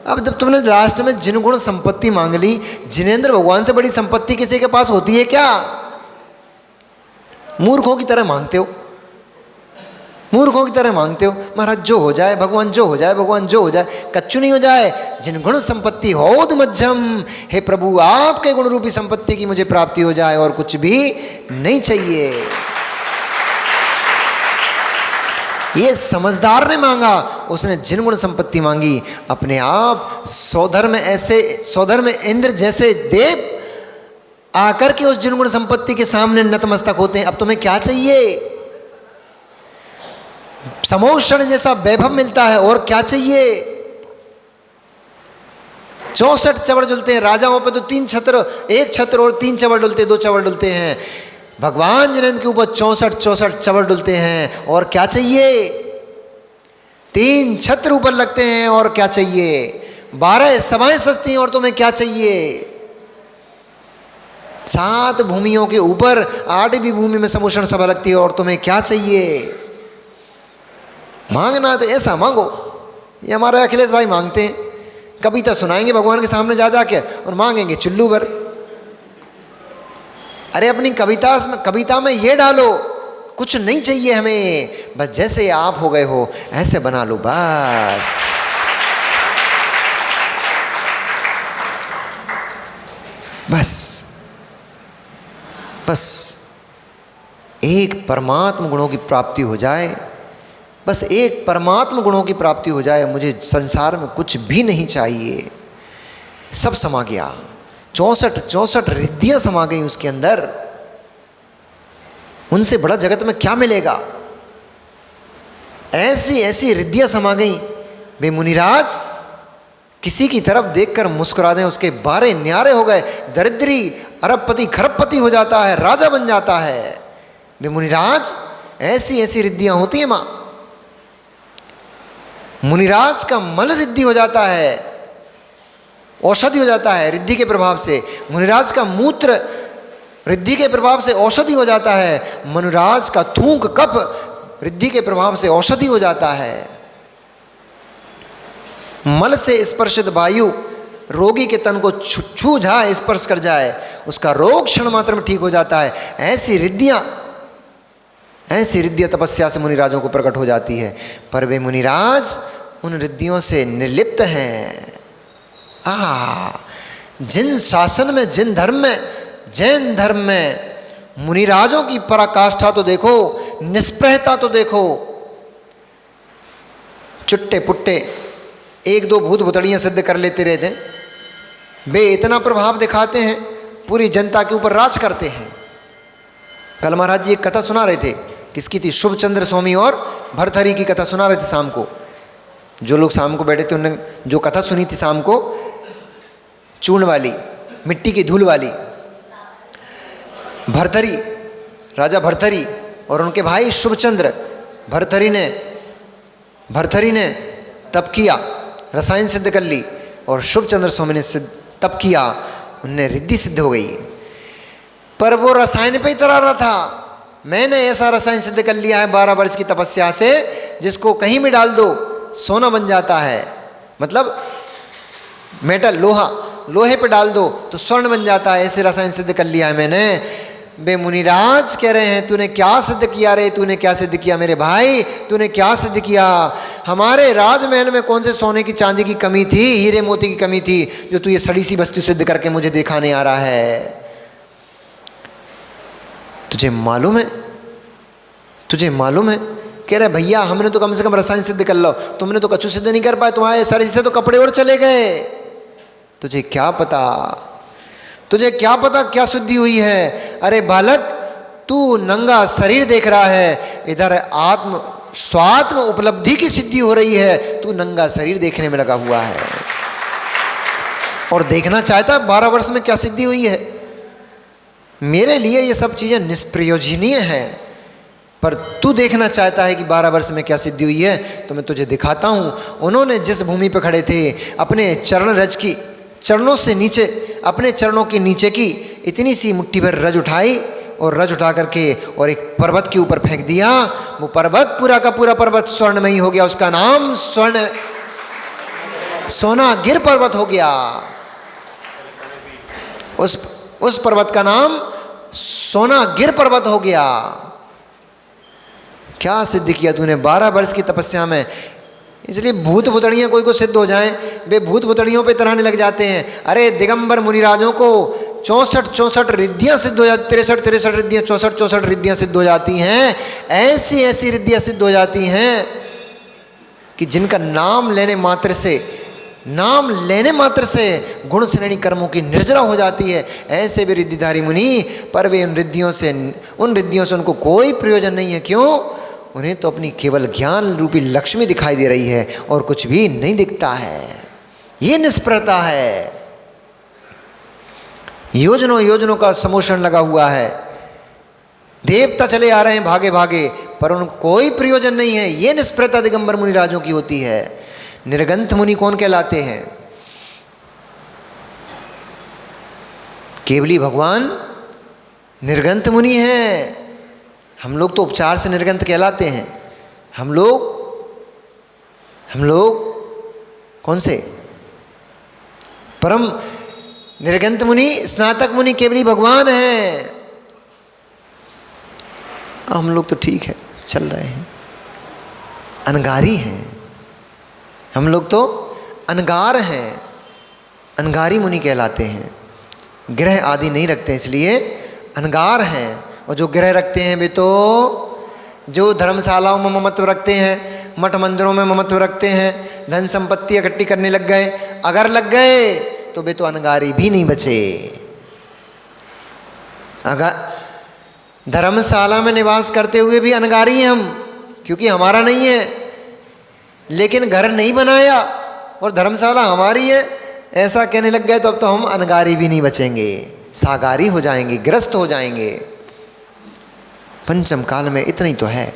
अब जब तुमने लास्ट में जिन गुण संपत्ति मांग ली, जिनेंद्र भगवान से बड़ी संपत्ति किसी के पास होती है क्या? मूर्खों की तरह मांगते हो, मूर्खों की तरह मांगते हो। महाराज जो हो जाए भगवान, जो हो जाए भगवान, जो हो जाए, कच्चू नहीं हो जाए। जिन गुण संपत्ति हो तो मध्यम, हे प्रभु आपके गुण रूपी संपत्ति की मुझे प्राप्ति हो जाए और कुछ भी नहीं चाहिए। ये समझदार ने मांगा, उसने जिन गुण संपत्ति मांगी, अपने आप सौधर्म ऐसे, सौधर्म इंद्र जैसे देव आकर के उस जिन गुण संपत्ति के सामने नतमस्तक होते हैं। अब तुम्हें क्या चाहिए? समोषण जैसा वैभव मिलता है, और क्या चाहिए? 64 चवड़ डुलते हैं। राजाओं पे तो 3 छत्र, 1 छत्र और 3 चवड़ डुलते, 2 चवड़ डुलते हैं। भगवान जिनेंद्र के ऊपर 64 चवड़ डुलते हैं, और क्या चाहिए? 3 छत्र ऊपर लगते हैं, और क्या चाहिए? 12 सभाएं सजती हैं, और तुम्हें क्या चाहिए? 7 भूमियों के ऊपर 8वीं भूमि में समोषण सभा लगती है, और तुम्हें क्या चाहिए? मांगना तो ऐसा मांगो। ये हमारे अखिलेश भाई मांगते हैं, कविता सुनाएंगे भगवान के सामने जा जाके और मांगेंगे चुल्लू भर। अरे अपनी कविता में ये डालो, कुछ नहीं चाहिए हमें, बस जैसे आप हो गए हो ऐसे बना लो बस। बस एक परमात्म गुणों की प्राप्ति हो जाए, बस एक परमात्म गुणों की प्राप्ति हो जाए, मुझे संसार में कुछ भी नहीं चाहिए। सब समा गया, 64 रिद्धियां समा गई उसके अंदर। उनसे बड़ा जगत में क्या मिलेगा? ऐसी ऐसी रिद्धियां समा गई, वे मुनिराज किसी की तरफ देखकर मुस्कुरा दें उसके बारे न्यारे हो गए। दरिद्री अरबपति खरबपति हो जाता है, राजा बन जाता है। वे मुनिराज ऐसी ऐसी रिद्धियां होती हैं मां। मुनिराज का मल रिद्धि हो जाता है, औषधि हो जाता है रिद्धि के प्रभाव से। मुनिराज का मूत्र रिद्धि के प्रभाव से औषधि हो जाता है। मुनिराज का थूक कफ रिद्धि के प्रभाव से औषधि हो जाता है। मल से स्पर्शित वायु रोगी के तन को छू जाए, स्पर्श कर जाए, उसका रोग क्षण मात्र में ठीक हो जाता है। ऐसी रिद्धियां तपस्या से मुनिराजों को प्रकट हो जाती है। पर वे मुनिराज उन रिद्धियों से निर्लिप्त हैं। जिन शासन में, जिन धर्म में, जैन धर्म में मुनिराजों की पराकाष्ठा तो देखो, निष्प्रहता तो देखो। चुट्टे पुट्टे एक दो भूत भुतड़ियां सिद्ध कर लेते रहते हैं, वे इतना प्रभाव दिखाते हैं, पूरी जनता के ऊपर राज करते हैं। कल महाराज जी एक कथा सुना रहे थे, किसकी थी? शुभचंद्र स्वामी और भरथरी की कथा सुना रहे थे शाम को। जो लोग शाम को बैठे थे उन्होंने जो कथा सुनी थी शाम को, चूर्ण वाली, मिट्टी की धूल वाली। भरथरी, राजा भरथरी और उनके भाई शुभचंद्र। भरथरी ने तप किया, रसायन सिद्ध कर ली, और शुभचंद्र स्वामी ने तप किया, उनने रिद्धि सिद्ध हो गई। पर वो रसायन पे ही तरा रहा था। मैंने ऐसा रसायन सिद्ध कर लिया है 12 वर्ष की तपस्या से, जिसको कहीं भी डाल दो सोना बन जाता है। मतलब मेटल, लोहे पे डाल दो तो स्वर्ण बन जाता है। ऐसे रसायन सिद्ध कर लिया है मैंने। बे मुनिराज कह रहे हैं, तूने क्या सिद्ध किया रे? तूने क्या सिद्ध किया मेरे भाई? तूने क्या सिद्ध किया? हमारे राजमहल में कौन से सोने की चांदी की कमी थी, हीरे मोती की कमी थी, जो तू ये सड़ी सी वस्तु सिद्ध करके मुझे दिखाने आ रहा है? तुझे मालूम है? कह रहे भैया हमने तो कम से कम रसायन सिद्ध कर लो, तुमने तो कछु सिद्ध नहीं कर पाए, तुम्हारे शरीर से तो कपड़े उड़ चले गए। तुझे क्या पता क्या शुद्धि हुई है? अरे बालक, तू नंगा शरीर देख रहा है, इधर स्वात्म उपलब्धि की सिद्धि हो रही है, तू नंगा शरीर देखने में लगा हुआ है और देखना चाहता है 12 वर्ष में क्या सिद्धि हुई है। मेरे लिए ये सब चीजें निष्प्रयोजनीय हैं, पर तू देखना चाहता है कि 12 वर्ष में क्या सिद्धि हुई है, तो मैं तुझे दिखाता हूं। उन्होंने जिस भूमि पर खड़े थे, अपने चरणों से नीचे, अपने चरणों के नीचे की इतनी सी मुट्ठी भर रज उठाई, और रज उठा करके और एक पर्वत के ऊपर फेंक दिया। वो पर्वत पूरा का पूरा पर्वत स्वर्णमयी हो गया। उसका नाम सोनागिर पर्वत हो गया। उस पर्वत का नाम सोनागिर पर्वत हो गया। क्या सिद्ध किया तूने 12 वर्ष की तपस्या में? इसलिए भूत भुतड़ियाँ कोई को सिद्ध हो जाएं, वे भूत भुतड़ियों पे तराने लग जाते हैं। अरे दिगंबर मुनिराजों को 64 रिद्धियाँ सिद्ध हो जाती, 63 रिद्धियाँ, 64 रिद्धियाँ सिद्ध हो जाती हैं। ऐसी रिद्धियाँ सिद्ध हो जाती हैं कि जिनका नाम लेने मात्र से गुण श्रेणी कर्मों की निर्जरा हो जाती है। ऐसे भी रिद्धिधारी मुनि, पर वे उन रिद्धियों से उनको कोई प्रयोजन नहीं है। क्यों? उन्हें तो अपनी केवल ज्ञान रूपी लक्ष्मी दिखाई दे रही है और कुछ भी नहीं दिखता है। ये निष्प्रता है। योजनों का समोषण लगा हुआ है। देवता चले आ रहे हैं भागे भागे, पर उनको कोई प्रयोजन नहीं है। ये निष्प्रता दिगंबर मुनिराजों की होती है। निर्गंथ मुनि कौन कहलाते हैं? केवली भगवान निर्गंथ मुनि हैं। हम लोग तो उपचार से निर्गंथ कहलाते हैं। हम लोग कौन से? परम निर्गंथ मुनि, स्नातक मुनि केवली भगवान हैं। हम लोग तो ठीक है, चल रहे हैं। अनगारी हैं हम लोग, तो अनगार हैं, अनगारी मुनि कहलाते हैं। ग्रह आदि नहीं रखते इसलिए अनगार हैं। और जो ग्रह रखते हैं वे तो जो धर्मशालाओं में ममत्व रखते हैं, मठ मंदिरों में ममत्व रखते हैं, धन संपत्ति इकट्ठी करने लग गए, अगर लग गए तो वे तो अनगारी भी नहीं बचे। अगर धर्मशाला में निवास करते हुए भी अनगारी हैं हम, क्योंकि हमारा नहीं है, लेकिन घर नहीं बनाया और धर्मशाला हमारी है, ऐसा कहने लग गए तो अब तो हम अनगारी भी नहीं बचेंगे, सागारी हो जाएंगे, ग्रस्त हो जाएंगे। पंचम काल में इतना ही तो है,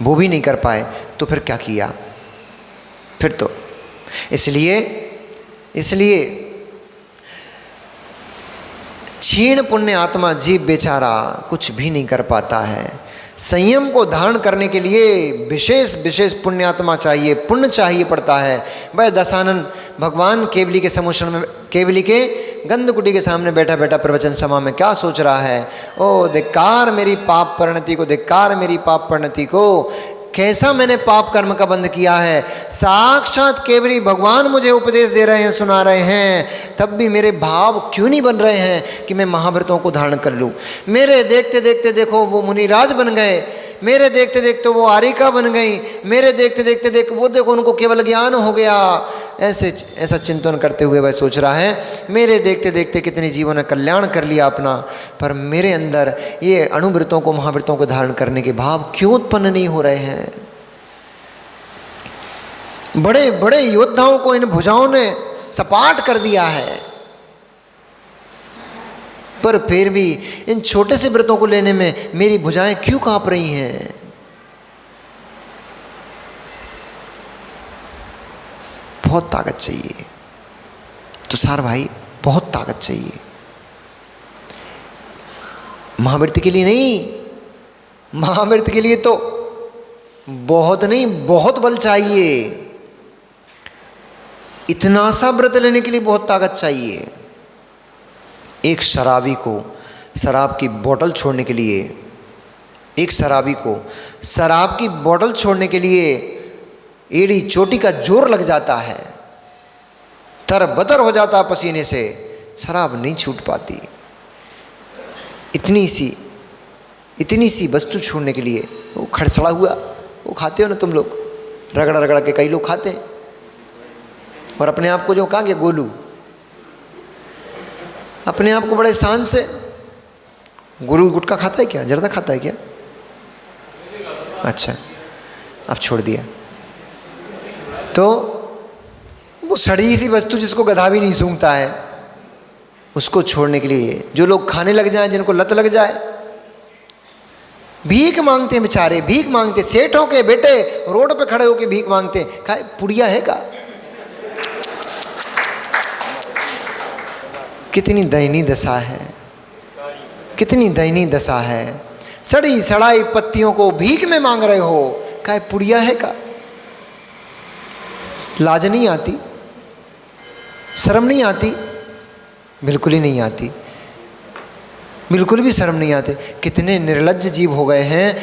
वो भी नहीं कर पाए तो फिर क्या किया फिर तो। इसलिए क्षीण पुण्य आत्मा जीव बेचारा कुछ भी नहीं कर पाता है। संयम को धारण करने के लिए विशेष पुण्यात्मा चाहिए, पुण्य चाहिए पड़ता है। वह दशानन भगवान केवली के समुश्रण में, केवली के गंधकुटी के सामने बैठा बैठा प्रवचन सभा में क्या सोच रहा है, ओ धिक्कार मेरी पाप परिणति को, धिक्कार मेरी पाप परिणति को, कैसा मैंने पाप कर्म का बंध किया है। साक्षात केवली भगवान मुझे उपदेश दे रहे हैं, सुना रहे हैं, तब भी मेरे भाव क्यों नहीं बन रहे हैं कि मैं महाव्रतों को धारण कर लूँ। मेरे देखते देखते देखो वो मुनिराज बन गए, मेरे देखते देखते वो आरिका बन गई, मेरे देखते देखते देखो वो देखो उनको केवल ज्ञान हो गया। ऐसा चिंतन करते हुए वह सोच रहा है मेरे देखते देखते कितने जीवों ने कल्याण कर लिया अपना, पर मेरे अंदर ये अणुव्रतों को, महाव्रतों को धारण करने के भाव क्यों उत्पन्न नहीं हो रहे हैं। बड़े बड़े योद्धाओं को इन भुजाओं ने सपाट कर दिया है, पर फिर भी इन छोटे से व्रतों को लेने में मेरी भुजाएं क्यों कांप रही हैं। बहुत ताकत चाहिए तुषार भाई, बहुत ताकत चाहिए। महाव्रत के लिए नहीं, महाव्रत के लिए तो बहुत नहीं, बहुत बल चाहिए। इतना सा व्रत लेने के लिए बहुत ताकत चाहिए। एक शराबी को शराब की बोतल छोड़ने के लिए, एक शराबी को शराब की बोतल छोड़ने के लिए एड़ी चोटी का जोर लग जाता है, तरबतर हो जाता पसीने से, शराब नहीं छूट पाती। इतनी सी वस्तु छोड़ने के लिए वो खड़सड़ा हुआ, वो खाते हो ना तुम लोग, रगड़ रगड़ के कई लोग खाते हैं। और अपने आप को जो कहा कि गोलू, अपने आप को बड़े शान से, गुरु गुटखा खाता है क्या, जर्दा खाता है क्या? अच्छा, अब छोड़ दिया। तो वो सड़ी सी वस्तु जिसको गधा भी नहीं सूंघता है, उसको छोड़ने के लिए जो लोग खाने लग जाएं, जिनको लत लग जाए, भीख मांगते हैं बेचारे, भीख मांगते। सेठों के बेटे रोड पे खड़े होकर भीख मांगते हैं। खाए पुड़िया है का? कितनी दयनीय दशा है, कितनी दयनीय दशा है। सड़ी सड़ाई पत्तियों को भीख में मांग रहे हो, काहे पुड़िया है का? लाज नहीं आती, शर्म नहीं आती? बिल्कुल ही नहीं आती, बिल्कुल भी शर्म नहीं आती। कितने निर्लज्ज जीव हो गए हैं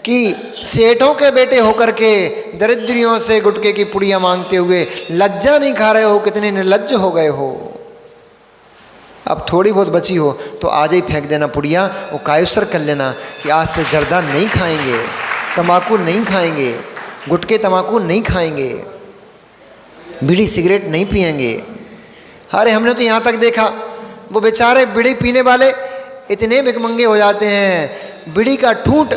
कि सेठों के बेटे होकर के दरिद्रियों से गुटके की पुड़िया मांगते हुए लज्जा नहीं खा रहे हो। कितने निर्लज्ज हो गए हो। अब थोड़ी बहुत बची हो तो आज ही फेंक देना पुड़िया, वो कायसर कर लेना कि आज से जर्दा नहीं खाएंगे, तम्बाकू नहीं खाएंगे, गुटके तम्बाकू नहीं खाएंगे, बीड़ी सिगरेट नहीं पिएंगे। अरे हमने तो यहाँ तक देखा, वो बेचारे बीड़ी पीने वाले इतने भिखमंगे हो जाते हैं, बीड़ी का ठूंठ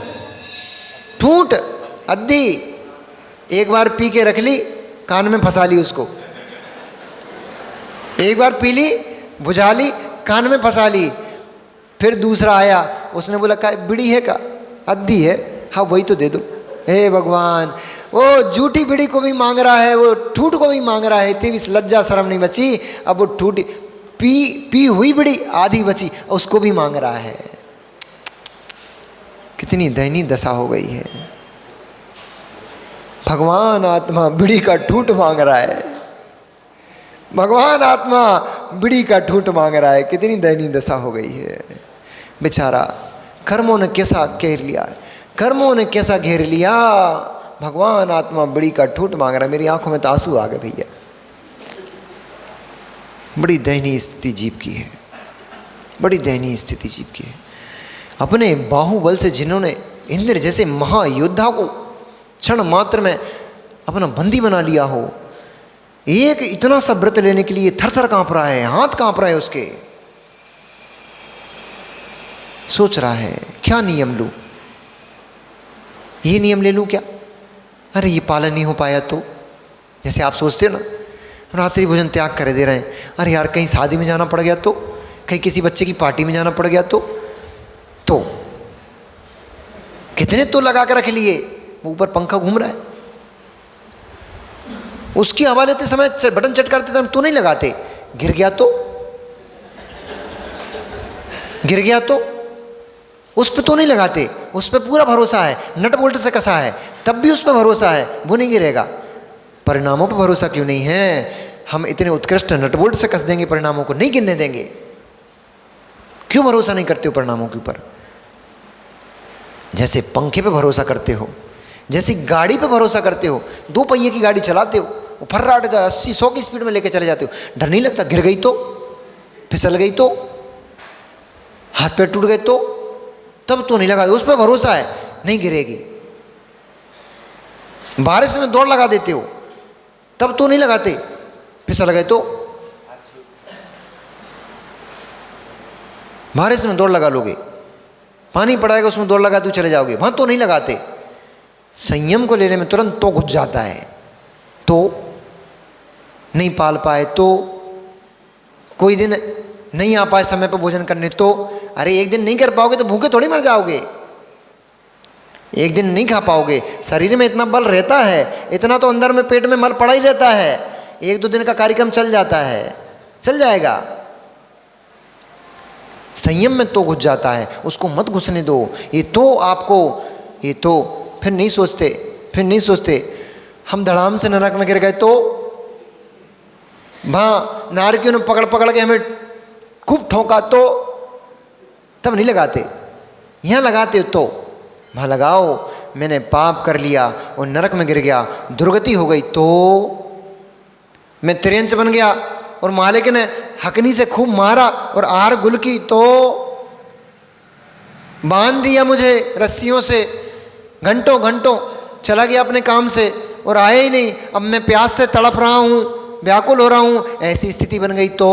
ठूंठ अद्धी एक बार पी के रख ली, कान में फंसा ली उसको, एक बार पी ली, बुझा ली, कान में फंसा ली। फिर दूसरा आया, उसने बोला का बीड़ी है का? अद्धी है। हाँ वही तो दे दो। हे भगवान, वो झूठी बीड़ी को भी मांग रहा है, वो ठूठ को भी मांग रहा है। इतनी भी लज्जा शर्म नहीं बची। अब वो ठूठ पी हुई बीड़ी आधी बची, उसको भी मांग रहा है। कितनी दयनीय दशा हो गई है। भगवान आत्मा बीड़ी का ठूठ मांग रहा है, भगवान आत्मा बीड़ी का ठूठ मांग रहा है। कितनी दयनीय दशा हो गई है। बेचारा कर्मों ने कैसा घेर लिया है। कर्मों ने कैसा घेर लिया, भगवान आत्मा बड़ी का ठूठ मांग रहा है। मेरी आंखों में तो आंसू आ गए भैया। बड़ी दयनीय स्थिति जीव की है, बड़ी दयनीय स्थिति जीव की है। अपने बाहुबल से जिन्होंने इंद्र जैसे महायोद्धा को क्षण मात्र में अपना बंदी बना लिया हो, एक इतना सा व्रत लेने के लिए थर-थर कांप रहा है, हाथ कांप रहा है उसके, सोच रहा है क्या नियम लूं, ये नियम ले लूं क्या, अरे ये पालन नहीं हो पाया तो। जैसे आप सोचते हो ना, रात्रि भोजन त्याग कर दे रहे हैं, अरे यार कहीं शादी में जाना पड़ गया तो, कहीं किसी बच्चे की पार्टी में जाना पड़ गया तो कितने तो लगा कर रख लिए, ऊपर पंखा घूम रहा है, उसकी हवा लेते समय बटन चटकारते समय तो नहीं लगाते, गिर गया तो, गिर गया तो, उस पर तो नहीं लगाते, उस पर पूरा भरोसा है, नट बोल्ट से कसा है, तब भी उस पर भरोसा है, वो नहीं गिरेगा। परिणामों पर भरोसा क्यों नहीं है? हम इतने उत्कृष्ट नट बोल्ट से कस देंगे, परिणामों को नहीं गिरने देंगे। क्यों भरोसा नहीं करते हो परिणामों के ऊपर? जैसे पंखे पे भरोसा करते हो, जैसी गाड़ी पे भरोसा करते हो, दो पहिए की गाड़ी चलाते हो, वो फर्राट 80-100 की स्पीड में लेके चले जाते हो, डर नहीं लगता गिर गई तो, फिसल गई तो, हाथ पैर टूट गए तो? तब तो नहीं लगा, उस पर भरोसा है नहीं गिरेगी। बारिश में दौड़ लगा देते हो, तब तो नहीं लगाते, फिसल गए तो? बारिश में दौड़ लगा लोगे, पानी पड़ाएगा उसमें दौड़ लगा तो चले जाओगे, वहां तो नहीं लगाते। संयम को लेने में तुरंत तो घुस जाता है, तो नहीं पाल पाए तो, कोई दिन नहीं आ पाए समय पर भोजन करने तो, अरे एक दिन नहीं कर पाओगे तो भूखे थोड़ी मर जाओगे, एक दिन नहीं खा पाओगे, शरीर में इतना बल रहता है, इतना तो अंदर में पेट में मल पड़ा ही रहता है, 1-2 दिन का कार्यक्रम चल जाता है, चल जाएगा। संयम में तो घुस जाता है, उसको मत घुसने दो। ये तो आपको, ये तो फिर नहीं सोचते, फिर नहीं सोचते हम धड़ाम से नरक में गिर गए तो, वहाँ नारकियों ने पकड़ पकड़ के हमें खूब ठोका तो, तब नहीं लगाते। यहाँ लगाते हो तो वहाँ लगाओ, मैंने पाप कर लिया और नरक में गिर गया, दुर्गति हो गई तो, मैं त्रियंच बन गया और मालिक ने हकनी से खूब मारा और आड़ गुल की तो, बांध दिया मुझे रस्सियों से, घंटों घंटों चला गया अपने काम से और आया ही नहीं, अब मैं प्यास से तड़प रहा हूँ, व्याकुल हो रहा हूँ, ऐसी स्थिति बन गई तो,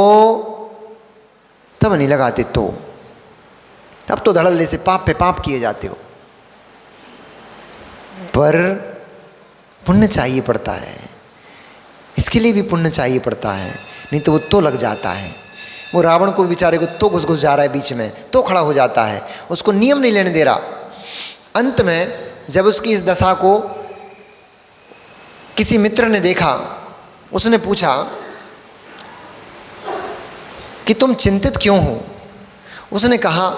तब नहीं लगाते तो, तब तो धड़ल्ले से पाप पे पाप किए जाते हो। पर पुण्य चाहिए पड़ता है, इसके लिए भी पुण्य चाहिए पड़ता है, नहीं तो वो तो लग जाता है। वो रावण को बेचारे को तो घुस घुस जा रहा है बीच में, तो खड़ा हो जाता है, उसको नियम नहीं लेने दे रहा। अंत में जब उसकी इस दशा को किसी मित्र ने देखा, उसने पूछा कि तुम चिंतित क्यों हो? उसने कहा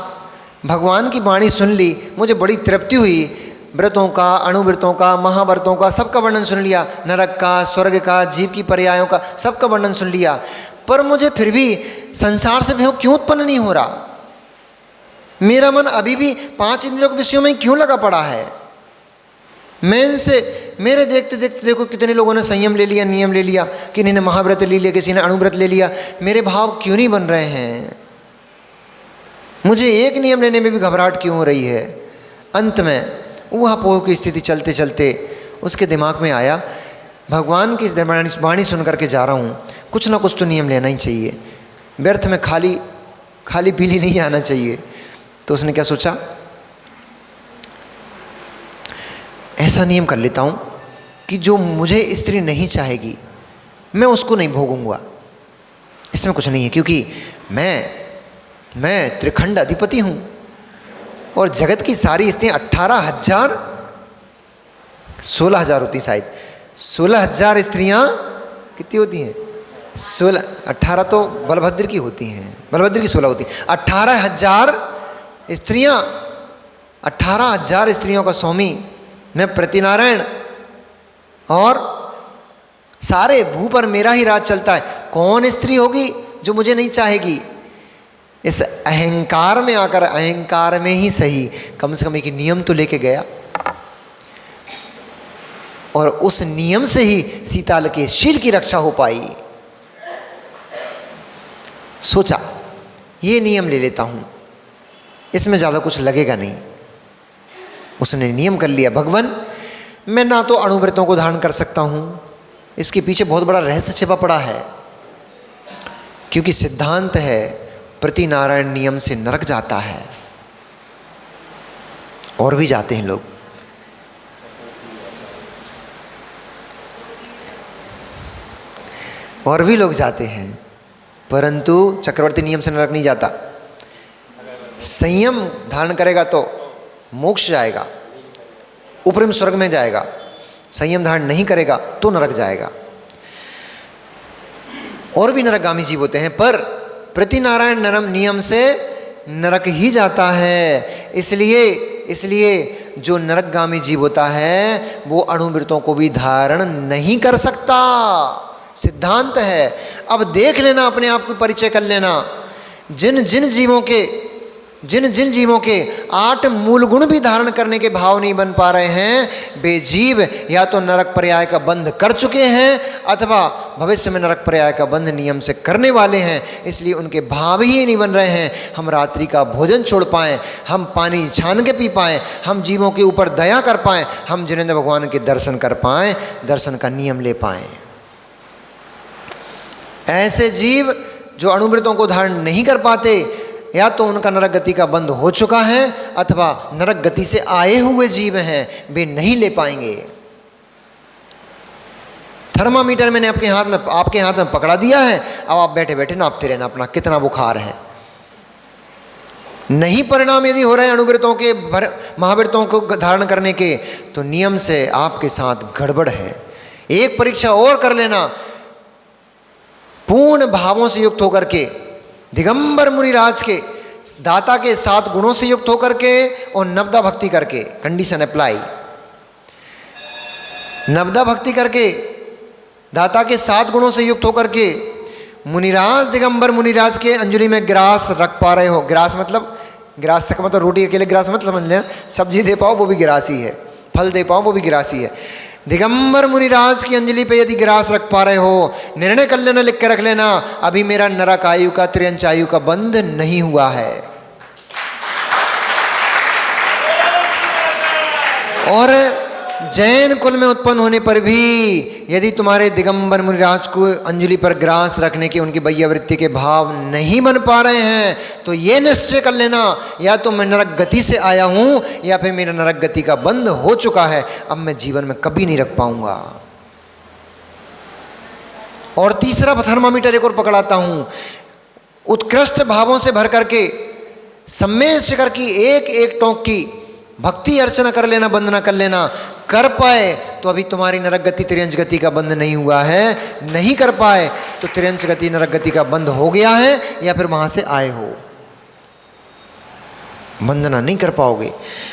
भगवान की वाणी सुन ली, मुझे बड़ी तृप्ति हुई, व्रतों का, अणुव्रतों का, महाव्रतों का, सबका वर्णन सुन लिया, नरक का, स्वर्ग का, जीव की पर्यायों का, सबका वर्णन सुन लिया, पर मुझे फिर भी संसार से भय क्यों उत्पन्न नहीं हो रहा? मेरा मन अभी भी 5 इंद्रियों के विषयों में क्यों लगा पड़ा है? मैं इनसे, मेरे देखते देखते देखो कितने लोगों ने संयम ले लिया, नियम ले लिया, किसी ने महाव्रत ले लिया, किसी ने अणुव्रत ले लिया, मेरे भाव क्यों नहीं बन रहे हैं? मुझे एक नियम लेने में भी घबराहट क्यों हो रही है? अंत में ऊहापोह की स्थिति चलते चलते उसके दिमाग में आया, भगवान की वाणी सुन करके जा रहा हूँ, कुछ ना कुछ तो नियम लेना ही चाहिए, व्यर्थ में खाली खाली पीली नहीं आना चाहिए। तो उसने क्या सोचा, ऐसा नियम कर लेता हूँ कि जो मुझे स्त्री नहीं चाहेगी मैं उसको नहीं भोगूंगा, इसमें कुछ नहीं है, क्योंकि मैं त्रिखंड अधिपति हूँ और जगत की सारी स्त्रियाँ 18,000 16,000 होती शायद, 16,000 स्त्रियाँ कितनी होती हैं? 16, 18 तो बलभद्र की होती हैं, बलभद्र की 16 होती हैं, 18,000 स्त्रियाँ, 18,000 स्त्रियों का स्वामी मैं प्रतिनारायण, और सारे भू पर मेरा ही राज चलता है। कौन स्त्री होगी जो मुझे नहीं चाहेगी? इस अहंकार में आकर, अहंकार में ही सही, कम से कम एक नियम तो लेके गया, और उस नियम से ही सीताल के शील की रक्षा हो पाई। सोचा ये नियम ले लेता हूं, इसमें ज़्यादा कुछ लगेगा नहीं। उसने नियम कर लिया, भगवान मैं ना तो अणुव्रतों को धारण कर सकता हूं, इसके पीछे बहुत बड़ा रहस्य छिपा पड़ा है, क्योंकि सिद्धांत है प्रति नारायण नियम से नरक जाता है, और भी जाते हैं लोग। और भी लोग जाते हैं, परंतु चक्रवर्ती नियम से नरक नहीं जाता। संयम धारण करेगा तो मोक्ष जाएगा, उपरिम स्वर्ग में जाएगा। संयम धारण नहीं करेगा तो नरक जाएगा। और भी नरकगामी जीव होते हैं, पर प्रति नारायण नरम नियम से नरक ही जाता है। इसलिए जो नरकगामी जीव होता है वो अणुव्रतों को भी धारण नहीं कर सकता। सिद्धांत है। अब देख लेना, अपने आप को परिचय कर लेना। जिन जिन जीवों के 8 मूल गुण भी धारण करने के भाव नहीं बन पा रहे हैं, वे जीव या तो नरक पर्याय का बंध कर चुके हैं अथवा भविष्य में नरक पर्याय का बंध नियम से करने वाले हैं। इसलिए उनके भाव ही नहीं बन रहे हैं। हम रात्रि का भोजन छोड़ पाएँ, हम पानी छान के पी पाएँ, हम जीवों के ऊपर दया कर पाएँ, हम जिनेंद्र भगवान के दर्शन कर पाएँ, दर्शन का नियम ले पाएँ। ऐसे जीव जो अणुव्रतों को धारण नहीं कर पाते, या तो उनका नरक गति का बंध हो चुका है अथवा नरक गति से आए हुए जीव हैं, वे नहीं ले पाएंगे। थर्मामीटर मैंने आपके हाथ में पकड़ा दिया है, अब आप बैठे बैठे नापते रहना अपना कितना बुखार है। नहीं परिणाम यदि हो रहे हैं अणुव्रतों के, महाव्रतों को धारण करने के, तो नियम से आपके साथ गड़बड़ है। एक परीक्षा और कर लेना, पूर्ण भावों से युक्त होकर के, दिगंबर मुनिराज के दाता के 7 गुणों से युक्त होकर के और नवदा भक्ति करके, कंडीशन अप्लाई, नवदा भक्ति करके दाता के 7 गुणों से युक्त होकर के मुनिराज, दिगंबर मुनिराज के अंजलि में ग्रास रख पा रहे हो। ग्रास से मतलब रोटी अकेले ग्रास मत समझ लेना, सब्जी दे पाओ वो भी ग्रास ही है, फल दे पाओ वो भी ग्रास ही है। दिगंबर मुनिराज की अंजलि पे यदि ग्रास रख पा रहे हो, निर्णय कर लेना, लिख के रख लेना, अभी मेरा नरक आयु का, त्रियंच आयु का बंध नहीं हुआ है। और जैन कुल में उत्पन्न होने पर भी यदि तुम्हारे दिगंबर मुनिराज को अंजलि पर ग्रास रखने के, उनकी वैयावृत्ति के भाव नहीं बन पा रहे हैं, तो ये निश्चय कर लेना, या तो मैं नरक गति से आया हूं या फिर मेरा नरक गति का बंध हो चुका है, अब मैं जीवन में कभी नहीं रख पाऊंगा। और तीसरा थर्मामीटर एक और पकड़ाता हूं, उत्कृष्ट भावों से भर करके सम्मेद शिखर की एक एक टोंक की भक्ति अर्चना कर लेना, वंदना कर लेना। कर पाए तो अभी तुम्हारी नरक गति त्रियंच गति का बंध नहीं हुआ है, नहीं कर पाए तो त्रियंच गति नरक गति का बंध हो गया है, या फिर वहां से आए हो, वंदना नहीं कर पाओगे।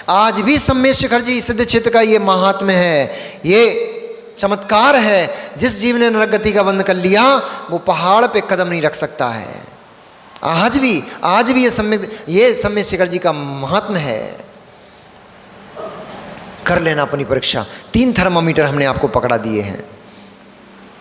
आज भी सम्मेद शिखर जी सिद्ध क्षेत्र का ये महात्म्य है, ये चमत्कार है। जिस जीव ने नरक गति का बंध कर लिया वो पहाड़ पे कदम नहीं रख सकता है। आज भी ये सम्मेद शिखर जी का महात्म्य है। कर लेना अपनी परीक्षा। 3 थर्मामीटर हमने आपको पकड़ा दिए हैं।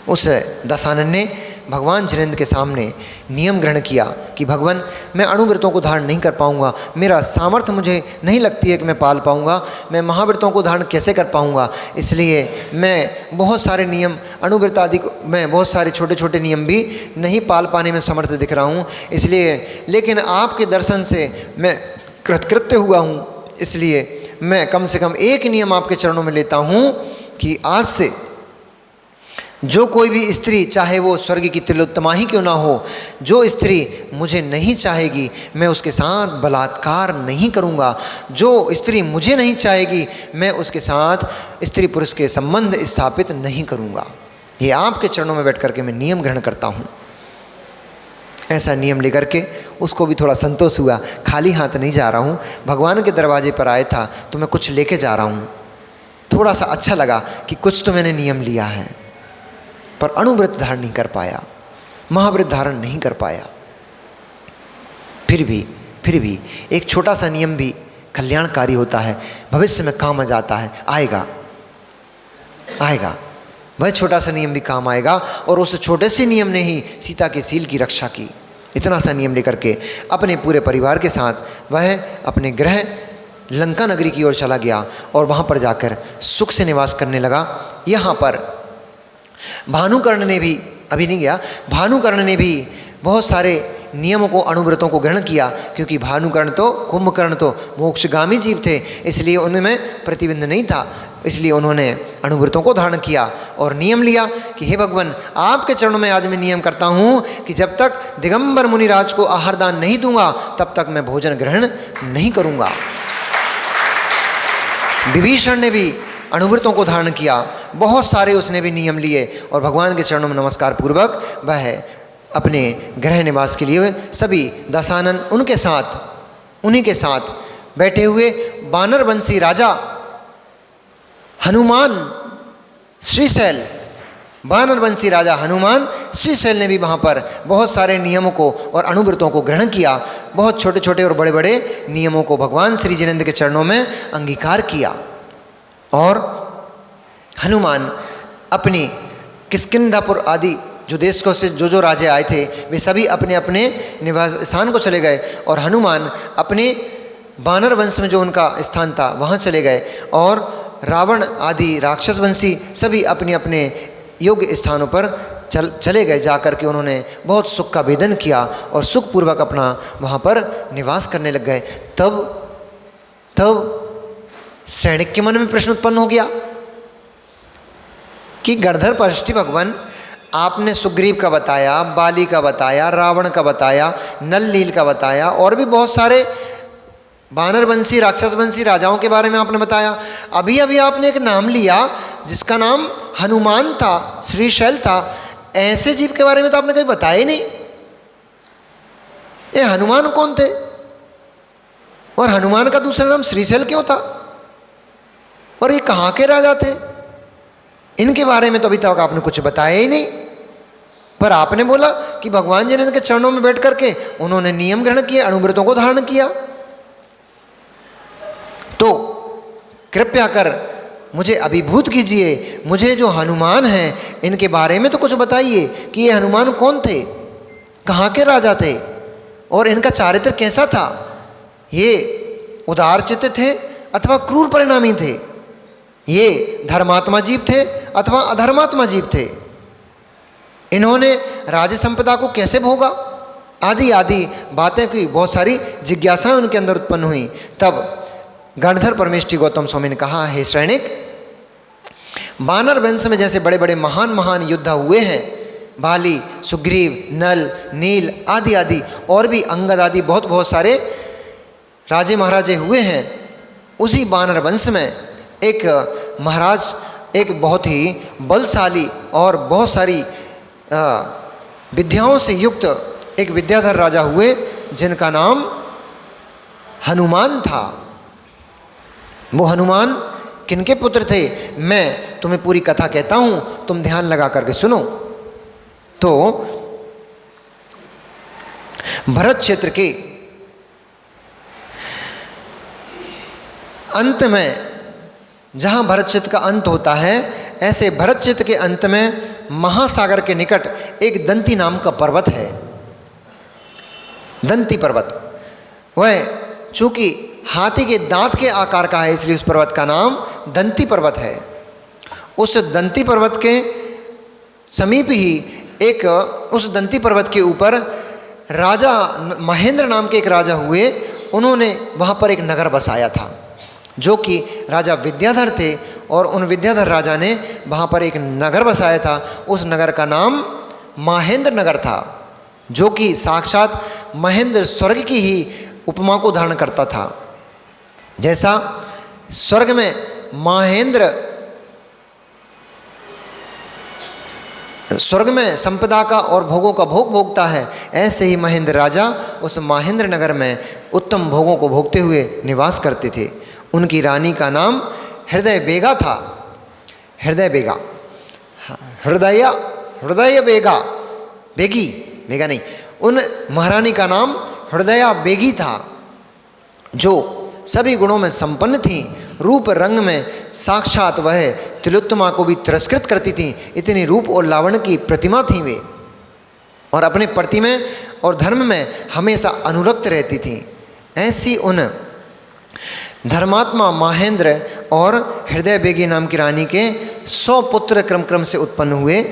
उस दशानन ने भगवान जिनेंद्र के सामने नियम ग्रहण किया कि भगवान मैं अणुव्रतों को धारण नहीं कर पाऊंगा, मेरा सामर्थ्य मुझे नहीं लगती है कि मैं पाल पाऊंगा, मैं महाव्रतों को धारण कैसे कर पाऊंगा, इसलिए मैं बहुत सारे नियम अणुव्रत आदि मैं बहुत सारे छोटे छोटे नियम भी नहीं पाल पाने में समर्थ दिख रहा हूँ, इसलिए लेकिन आपके दर्शन से मैं कृतकृत्य हुआ हूँ, इसलिए मैं कम से कम एक नियम आपके चरणों में लेता हूँ कि आज से जो कोई भी स्त्री, चाहे वो स्वर्ग की तिलोत्तमा ही क्यों ना हो, जो स्त्री मुझे नहीं चाहेगी मैं उसके साथ बलात्कार नहीं करूँगा। जो स्त्री मुझे नहीं चाहेगी मैं उसके साथ स्त्री पुरुष के संबंध स्थापित नहीं करूँगा। ये आपके चरणों में बैठ करके मैं नियम ग्रहण करता हूँ। ऐसा नियम लेकर के उसको भी थोड़ा संतोष हुआ, खाली हाथ नहीं जा रहा हूँ, भगवान के दरवाजे पर आया था तो मैं कुछ लेके जा रहा हूँ। थोड़ा सा अच्छा लगा कि कुछ तो मैंने नियम लिया है, पर अणुव्रत धारण नहीं कर पाया, महाव्रत धारण नहीं कर पाया। फिर भी एक छोटा सा नियम भी कल्याणकारी होता है, भविष्य में काम आ जाता है, आएगा वह छोटा सा नियम भी काम आएगा। और उस छोटे से नियम ने ही सीता के सील की रक्षा की। इतना सा नियम लेकर के अपने पूरे परिवार के साथ वह अपने गृह लंका नगरी की ओर चला गया और वहाँ पर जाकर सुख से निवास करने लगा। यहाँ पर भानुकर्ण ने भी, अभी नहीं गया, भानुकर्ण ने भी बहुत सारे नियमों को, अनुव्रतों को ग्रहण किया, क्योंकि भानुकर्ण तो, कुंभकर्ण तो मोक्षगामी जीव थे, इसलिए उनमें प्रतिबंध नहीं था। इसलिए उन्होंने अनुव्रतों को धारण किया और नियम लिया कि हे भगवान, आपके चरणों में आज मैं नियम करता हूँ कि जब तक दिगंबर मुनिराज को आहार दान नहीं दूंगा तब तक मैं भोजन ग्रहण नहीं करूँगा। विभीषण ने भी अनुव्रतों को धारण किया, बहुत सारे उसने भी नियम लिए और भगवान के चरणों में नमस्कार पूर्वक वह अपने गृह निवास के लिए सभी दशानन उन्हीं के साथ बैठे हुए वानर वंशी राजा हनुमान श्रीशैल, वानर वंशी राजा हनुमान श्रीशैल ने भी वहाँ पर बहुत सारे नियमों को और अनुव्रतों को ग्रहण किया। बहुत छोटे छोटे और बड़े बड़े नियमों को भगवान श्री जिनेंद्र के चरणों में अंगीकार किया। और हनुमान अपनी किष्किंधापुर आदि जो देश को से जो राजे आए थे वे सभी अपने अपने निवास स्थान को चले गए और हनुमान अपने वानर वंश में जो उनका स्थान था वहाँ चले गए और रावण आदि राक्षस वंशी सभी अपने अपने योग्य स्थानों पर चले गए। जाकर के उन्होंने बहुत सुख का वेदन किया और सुखपूर्वक अपना वहाँ पर निवास करने लग गए। तब सैनिक के मन में प्रश्न उत्पन्न हो गया कि गणधर पृष्ठी भगवान, आपने सुग्रीव का बताया, बाली का बताया, रावण का बताया, नल नील का बताया और भी बहुत सारे वानर वंशी राक्षस वंशी राजाओं के बारे में आपने बताया। अभी अभी आपने एक नाम लिया जिसका नाम हनुमान था, श्रीशैल था। ऐसे जीव के बारे में तो आपने कहीं बताया ही नहीं। ये हनुमान कौन थे और हनुमान का दूसरा नाम श्रीशैल क्यों था और ये कहाँ के राजा थे? इनके बारे में तो अभी तक आपने कुछ बताया ही नहीं। पर आपने बोला कि भगवान जी ने इनके चरणों में बैठ करके उन्होंने नियम ग्रहण किए, अनुव्रतों को धारण किया। तो कृपया कर मुझे अभिभूत कीजिए, मुझे जो हनुमान हैं इनके बारे में तो कुछ बताइए कि ये हनुमान कौन थे, कहाँ के राजा थे और इनका चारित्र कैसा था। ये उदार चित्त थे अथवा क्रूर परिणामी थे, ये धर्मात्मा जीव थे अथवा अधर्मात्मा जीव थे, इन्होंने राज्य संपदा को कैसे भोगा, आदि आदि बातें की बहुत सारी जिज्ञासाएं उनके अंदर उत्पन्न हुई। तब गणधर परमेष्ठी गौतम स्वामी ने कहा, हे सैनिक, वानर वंश में जैसे बड़े बड़े महान महान युद्ध हुए हैं, बाली, सुग्रीव, नल, नील आदि आदि और भी अंगद आदि बहुत सारे राजे महाराजे हुए हैं, उसी वानर वंश में एक महाराज, एक बहुत ही बलशाली और बहुत सारी विद्याओं से युक्त एक विद्याधर राजा हुए जिनका नाम हनुमान था। वो हनुमान किनके पुत्र थे, मैं तुम्हें पूरी कथा कहता हूँ, तुम ध्यान लगा करके सुनो। तो भरत क्षेत्र के अंत में, जहाँ भरत क्षेत्र का अंत होता है, ऐसे भरत क्षेत्र के अंत में महासागर के निकट एक दंती नाम का पर्वत है, दंती पर्वत। वह चूंकि हाथी के दांत के आकार का है इसलिए उस पर्वत का नाम दंती पर्वत है। उस दंती पर्वत के समीप ही एक, उस दंती पर्वत के ऊपर राजा महेंद्र नाम के एक राजा हुए, उन्होंने वहाँ पर एक नगर बसाया था जो कि राजा विद्याधर थे और उन विद्याधर राजा ने वहाँ पर एक नगर बसाया था। उस नगर का नाम महेंद्र नगर था जो कि साक्षात महेंद्र स्वर्ग की ही उपमा को धारण करता था। जैसा स्वर्ग में महेंद्र, स्वर्ग में संपदा का और भोगों का भोग भोगता है, ऐसे ही महेंद्र राजा उस महेंद्र नगर में उत्तम भोगों को भोगते हुए निवास करते थे। उनकी रानी का नाम हृदय बेगा था, हृदय बेगा, हृदय बेगा, बेगी, बेगा नहीं, उन महारानी का नाम हृदया बेगी था, जो सभी गुणों में संपन्न थी, रूप रंग में साक्षात वह तिलोत्तमा को भी तिरस्कृत करती थी। इतनी रूप और लावण्य की प्रतिमा थी वे, और अपने प्रति में और धर्म में हमेशा अनुरक्त रहती थी। ऐसी उन धर्मात्मा महेंद्र और हृदय बेगी नाम की रानी के 100 पुत्र क्रम क्रम से उत्पन्न हुए,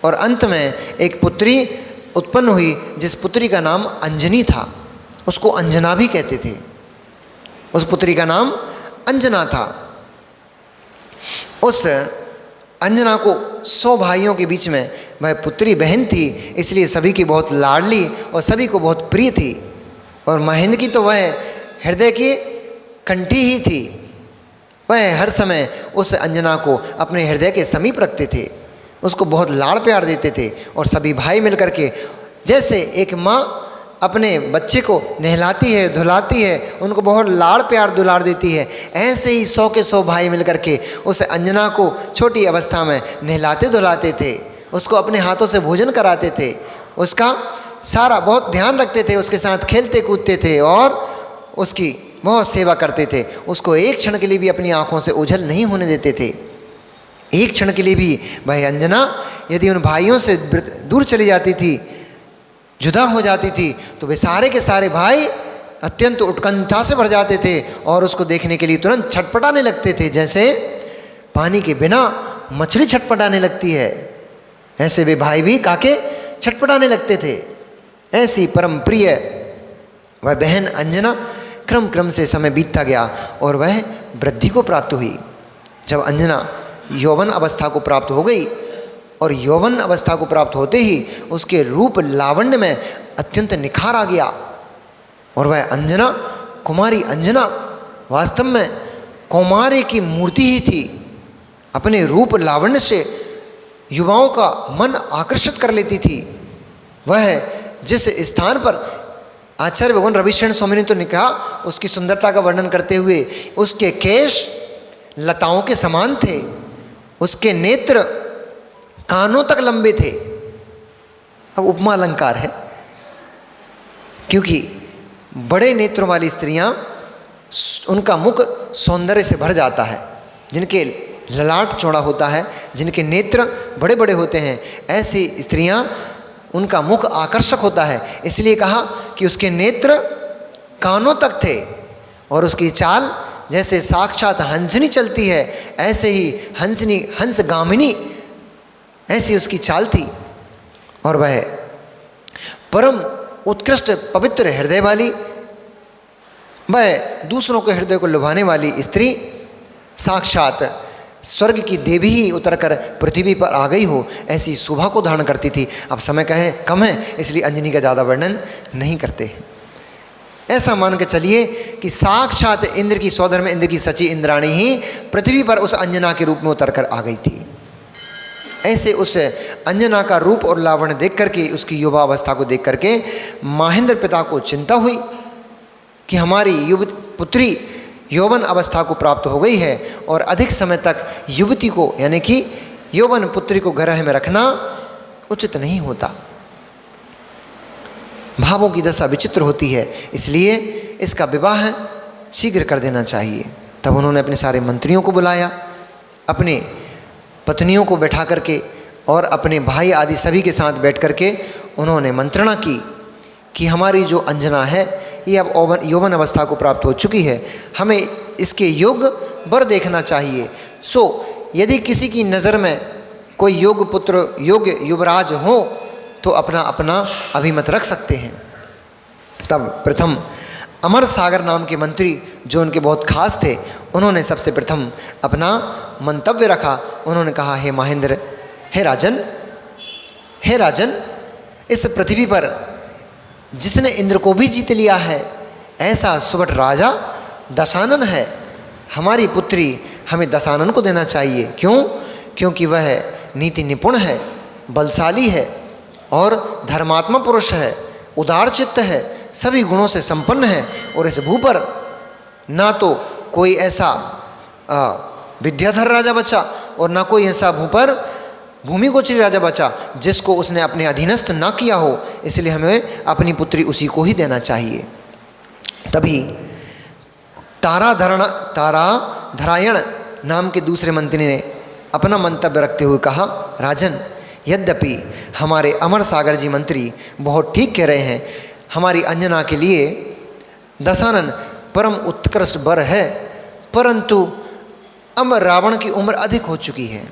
और अंत में एक पुत्री उत्पन्न हुई जिस पुत्री का नाम अंजनी था। उसको अंजना भी कहते थे। उस पुत्री का नाम अंजना था। उस अंजना को 100 भाइयों के बीच में वह पुत्री बहन थी, इसलिए सभी की बहुत लाडली और सभी को बहुत प्रिय थी। और महेंद्र की तो वह हृदय की कंठी ही थी। वह हर समय उस अंजना को अपने हृदय के समीप रखते थे, उसको बहुत लाड़ प्यार देते थे। और सभी भाई मिलकर के, जैसे एक माँ अपने बच्चे को नहलाती है, धुलाती है, उनको बहुत लाड़ प्यार दुलार देती है, ऐसे ही 100 के 100 भाई मिलकर के उस अंजना को छोटी अवस्था में नहलाते धुलाते थे, उसको अपने हाथों से भोजन कराते थे, उसका सारा बहुत ध्यान रखते थे, उसके साथ खेलते कूदते थे और उसकी बहुत सेवा करते थे। उसको एक क्षण के लिए भी अपनी आंखों से ओझल नहीं होने देते थे। एक क्षण के लिए भी भाई अंजना यदि उन भाइयों से दूर चली जाती थी, जुदा हो जाती थी, तो वे सारे के सारे भाई अत्यंत उत्कंठा से भर जाते थे और उसको देखने के लिए तुरंत छटपटाने लगते थे। जैसे पानी के बिना मछली छटपटाने लगती है, ऐसे वे भाई भी काके छटपटाने लगते थे। ऐसी परम प्रिय वह बहन अंजना क्रम क्रम से समय बीतता गया और वह वृद्धि को प्राप्त हुई। जब अंजना यौवन अवस्था को प्राप्त हो गई, और यौवन अवस्था को प्राप्त होते ही उसके रूप लावण्य में अत्यंत निखार आ गया, और वह अंजना, कुमारी अंजना वास्तव में कौमार्य की मूर्ति ही थी। अपने रूप लावण्य से युवाओं का मन आकर्षित कर लेती थी। वह जिस स्थान पर आचार्य भगवान रविशरण स्वामी ने तो कहा, उसकी सुंदरता का वर्णन करते हुए, उसके केश लताओं के समान थे, उसके नेत्र कानों तक लंबे थे। अब उपमा अलंकार है, क्योंकि बड़े नेत्रों वाली स्त्रियां, उनका मुख सौंदर्य से भर जाता है, जिनके ललाट चौड़ा होता है, जिनके नेत्र बड़े बड़े होते हैं, ऐसी स्त्रियां उनका मुख आकर्षक होता है। इसलिए कहा कि उसके नेत्र कानों तक थे, और उसकी चाल जैसे साक्षात हंसनी चलती है, ऐसे ही हंसनी हंसगामिनी ऐसी उसकी चाल थी। और वह परम उत्कृष्ट पवित्र हृदय वाली, वह दूसरों के हृदय को लुभाने वाली स्त्री, साक्षात स्वर्ग की देवी ही उतरकर पृथ्वी पर आ गई हो, ऐसी शोभा को धारण करती थी। अब समय कम है, इसलिए अंजनी का ज़्यादा वर्णन नहीं करते। ऐसा मान के चलिए कि साक्षात इंद्र की सौधर में इंद्र की सची इंद्राणी ही पृथ्वी पर उस अंजना के रूप में उतरकर आ गई थी। ऐसे उस अंजना का रूप और लावण्य देख करके, उसकी युवा अवस्था को देख करके महेंद्र पिता को चिंता हुई कि हमारी पुत्री यौवन अवस्था को प्राप्त हो गई है, और अधिक समय तक युवती को यानी कि यौवन पुत्री को गर्भ में रखना उचित नहीं होता। भावों की दशा विचित्र होती है, इसलिए इसका विवाह शीघ्र कर देना चाहिए। तब उन्होंने अपने सारे मंत्रियों को बुलाया, अपने पत्नियों को बैठा करके और अपने भाई आदि सभी के साथ बैठ करके उन्होंने मंत्रणा की कि हमारी जो अंजना है ये अब यौवन अवस्था को प्राप्त हो चुकी है, हमें इसके योग्य वर देखना चाहिए। सो यदि किसी की नज़र में कोई योग्य पुत्र, योग्य युवराज हो, तो अपना अपना अभिमत रख सकते हैं। तब प्रथम अमर सागर नाम के मंत्री, जो उनके बहुत खास थे, उन्होंने सबसे प्रथम अपना मंतव्य रखा। उन्होंने कहा, हे महेंद्र, हे राजन, इस पृथ्वी पर जिसने इंद्र को भी जीत लिया है, ऐसा सुबट राजा दशानन है। हमारी पुत्री हमें दशानन को देना चाहिए। क्यों? क्योंकि वह नीति निपुण है, बलशाली है और धर्मात्मा पुरुष है, उदार चित्त है, सभी गुणों से संपन्न है। और इस भू पर ना तो कोई ऐसा विद्याधर राजा बचा और ना कोई ऐसा भू पर भूमि गोचरी राजा बचा जिसको उसने अपने अधीनस्थ ना किया हो, इसलिए हमें अपनी पुत्री उसी को ही देना चाहिए। तभी ताराधरायण नाम के दूसरे मंत्री ने अपना मंतव्य रखते हुए कहा, राजन, यद्यपि हमारे अमर सागर जी मंत्री बहुत ठीक कह रहे हैं, हमारी अंजना के लिए दशानन परम उत्कृष्ट वर है, परंतु अब रावण की उम्र अधिक हो चुकी है।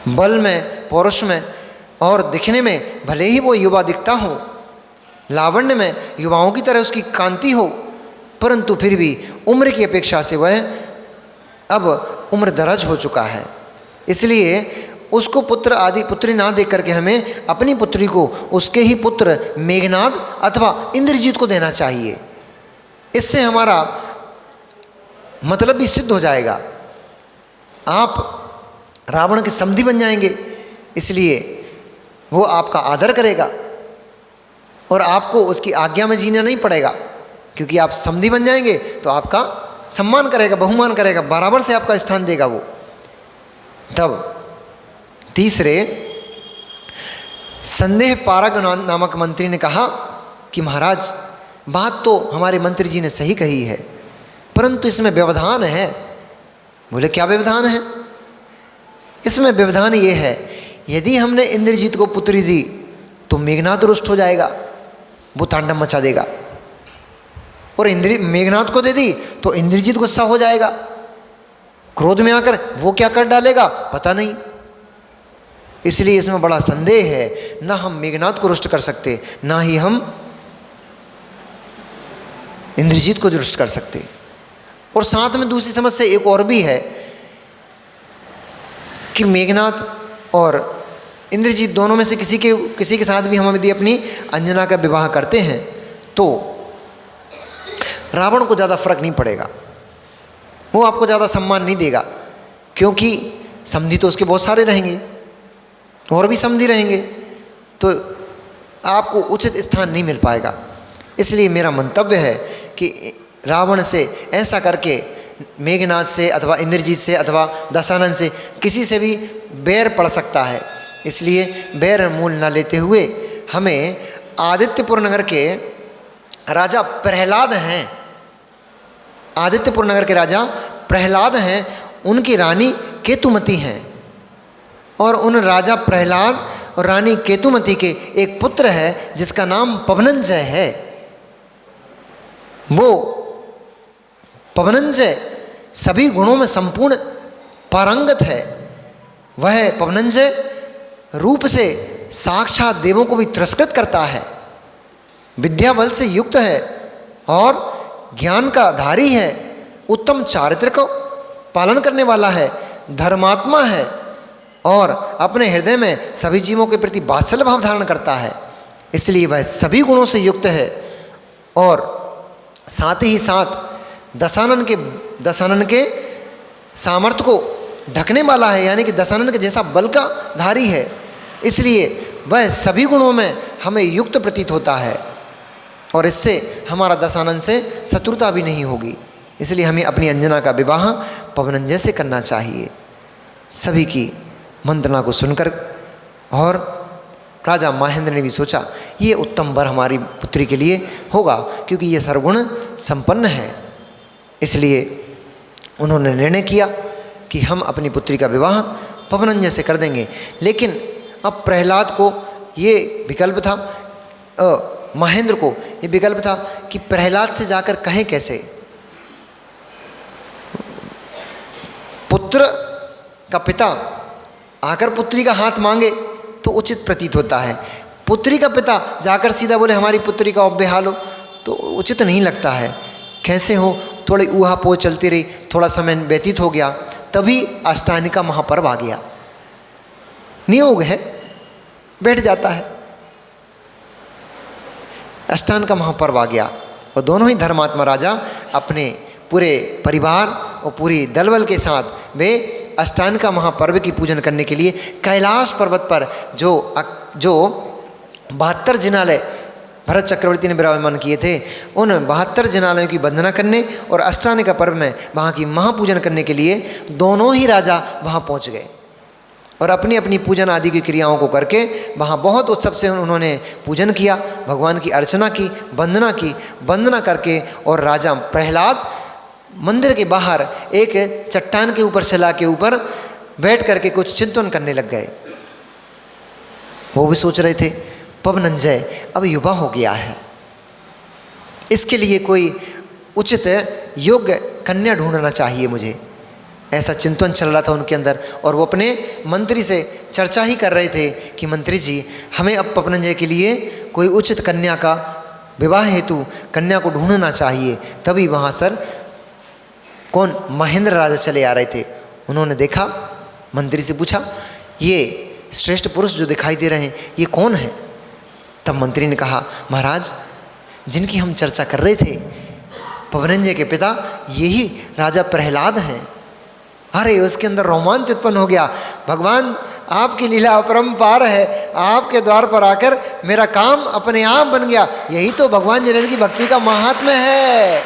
बल में, पौरुष में और दिखने में भले ही वो युवा दिखता हो, लावण्य में युवाओं की तरह उसकी कांति हो, परंतु फिर भी उम्र की अपेक्षा से वह अब उम्र दराज हो चुका है। इसलिए उसको पुत्र आदि पुत्री ना दे करके हमें अपनी पुत्री को उसके ही पुत्र मेघनाद अथवा इंद्रजीत को देना चाहिए। इससे हमारा मतलब भी सिद्ध हो जाएगा। आप रावण के समधी बन जाएंगे, इसलिए वो आपका आदर करेगा और आपको उसकी आज्ञा में जीना नहीं पड़ेगा, क्योंकि आप समधी बन जाएंगे तो आपका सम्मान करेगा, बहुमान करेगा, बराबर से आपका स्थान देगा वो। तब तीसरे संदेह पारग नामक मंत्री ने कहा कि महाराज, बात तो हमारे मंत्री जी ने सही कही है, परंतु इसमें व्यवधान है। बोले, क्या व्यवधान है? इसमें व्यवधान ये है, यदि हमने इंद्रजीत को पुत्री दी तो मेघनाद रुष्ट हो जाएगा, वो तांडव मचा देगा, और मेघनाद को दे दी तो इंद्रजीत गुस्सा हो जाएगा, क्रोध में आकर वो क्या कर डालेगा पता नहीं। इसलिए इसमें बड़ा संदेह है, ना हम मेघनाद को रुष्ट कर सकते, ना ही हम इंद्रजीत को रुष्ट कर सकते। और साथ में दूसरी समस्या एक और भी है कि मेघनाद और इंद्रजीत दोनों में से किसी के साथ भी हम यदि अपनी अंजना का विवाह करते हैं तो रावण को ज़्यादा फर्क नहीं पड़ेगा, वो आपको ज़्यादा सम्मान नहीं देगा, क्योंकि समधी तो उसके बहुत सारे रहेंगे और भी समधी रहेंगे, तो आपको उचित स्थान नहीं मिल पाएगा। इसलिए मेरा मंतव्य है कि रावण से ऐसा करके मेघनाद से अथवा इंद्रजीत से अथवा दशानन से किसी से भी बैर पड़ सकता है। इसलिए बैर मूल न लेते हुए हमें आदित्यपुर नगर के राजा प्रहलाद हैं, आदित्यपुर नगर के राजा प्रहलाद हैं, उनकी रानी केतुमती हैं, और उन राजा प्रहलाद और रानी केतुमती के एक पुत्र है जिसका नाम पवनंजय है। वो पवनंजय सभी गुणों में संपूर्ण पारंगत है। वह पवनंजय रूप से साक्षात देवों को भी तिरस्कृत करता है, विद्या बल से युक्त है और ज्ञान का धारी है, उत्तम चारित्र को पालन करने वाला है, धर्मात्मा है और अपने हृदय में सभी जीवों के प्रति वात्सल्य भाव धारण करता है। इसलिए वह सभी गुणों से युक्त है और साथ ही साथ दशानन के सामर्थ्य को ढकने वाला है, यानी कि दशानन के जैसा बल का धारी है। इसलिए वह सभी गुणों में हमें युक्त प्रतीत होता है और इससे हमारा दशानन से शत्रुता भी नहीं होगी। इसलिए हमें अपनी अंजना का विवाह पवनंजय से करना चाहिए। सभी की मंत्रणा को सुनकर और राजा महेंद्र ने भी सोचा ये उत्तम वर हमारी पुत्री के लिए होगा, क्योंकि ये सर्वगुण संपन्न है। इसलिए उन्होंने निर्णय किया कि हम अपनी पुत्री का विवाह पवनंजय से कर देंगे। लेकिन अब प्रहलाद को ये विकल्प था, महेंद्र को ये विकल्प था कि प्रहलाद से जाकर कहे कैसे। पुत्र का पिता आकर पुत्री का हाथ मांगे तो उचित प्रतीत होता है, पुत्री का पिता जाकर सीधा बोले हमारी पुत्री का बेहाल हो तो उचित नहीं लगता है। कैसे हो, थोड़ी ऊहापोह चलती रही, थोड़ा समय व्यतीत हो गया, तभी अष्टानिका महापर्व आ गया। नियोग है, बैठ जाता है, अष्टान का महापर्व आ गया और दोनों ही धर्मात्मा राजा अपने पूरे परिवार और पूरी दलबल के साथ वे अष्टान का महापर्व की पूजन करने के लिए कैलाश पर्वत पर जो 72 जिनालय भरत चक्रवर्ती ने विराजमान किए थे, उन 72 जिनालयों की वंदना करने और अष्टानिका पर्व में वहाँ की महापूजन करने के लिए दोनों ही राजा वहाँ पहुँच गए। और अपनी अपनी पूजन आदि की क्रियाओं को करके वहाँ बहुत उत्सव से उन्होंने पूजन किया, भगवान की अर्चना की, वंदना करके और राजा प्रहलाद मंदिर के बाहर एक चट्टान के ऊपर, शिला के ऊपर बैठ करके कुछ चिंतन करने लग गए। वो भी सोच रहे थे पवनंजय अब युवा हो गया है, इसके लिए कोई उचित योग्य कन्या ढूंढना चाहिए मुझे, ऐसा चिंतन चल रहा था उनके अंदर। और वो अपने मंत्री से चर्चा ही कर रहे थे कि मंत्री जी हमें अब पवनंजय के लिए कोई उचित कन्या का, विवाह हेतु कन्या को ढूंढना चाहिए। तभी वहाँ सर कौन, महेंद्र राजा चले आ रहे थे। उन्होंने देखा, मंत्री से पूछा ये श्रेष्ठ पुरुष जो दिखाई दे रहे हैं ये कौन है? तब मंत्री ने कहा महाराज जिनकी हम चर्चा कर रहे थे, पवनंजय के पिता यही राजा प्रहलाद हैं। अरे उसके अंदर रोमांच उत्पन्न हो गया, भगवान आपकी लीला अपरंपार है, आपके द्वार पर आकर मेरा काम अपने आप बन गया। यही तो भगवान जिनेन्द्र की भक्ति का महात्म्य है,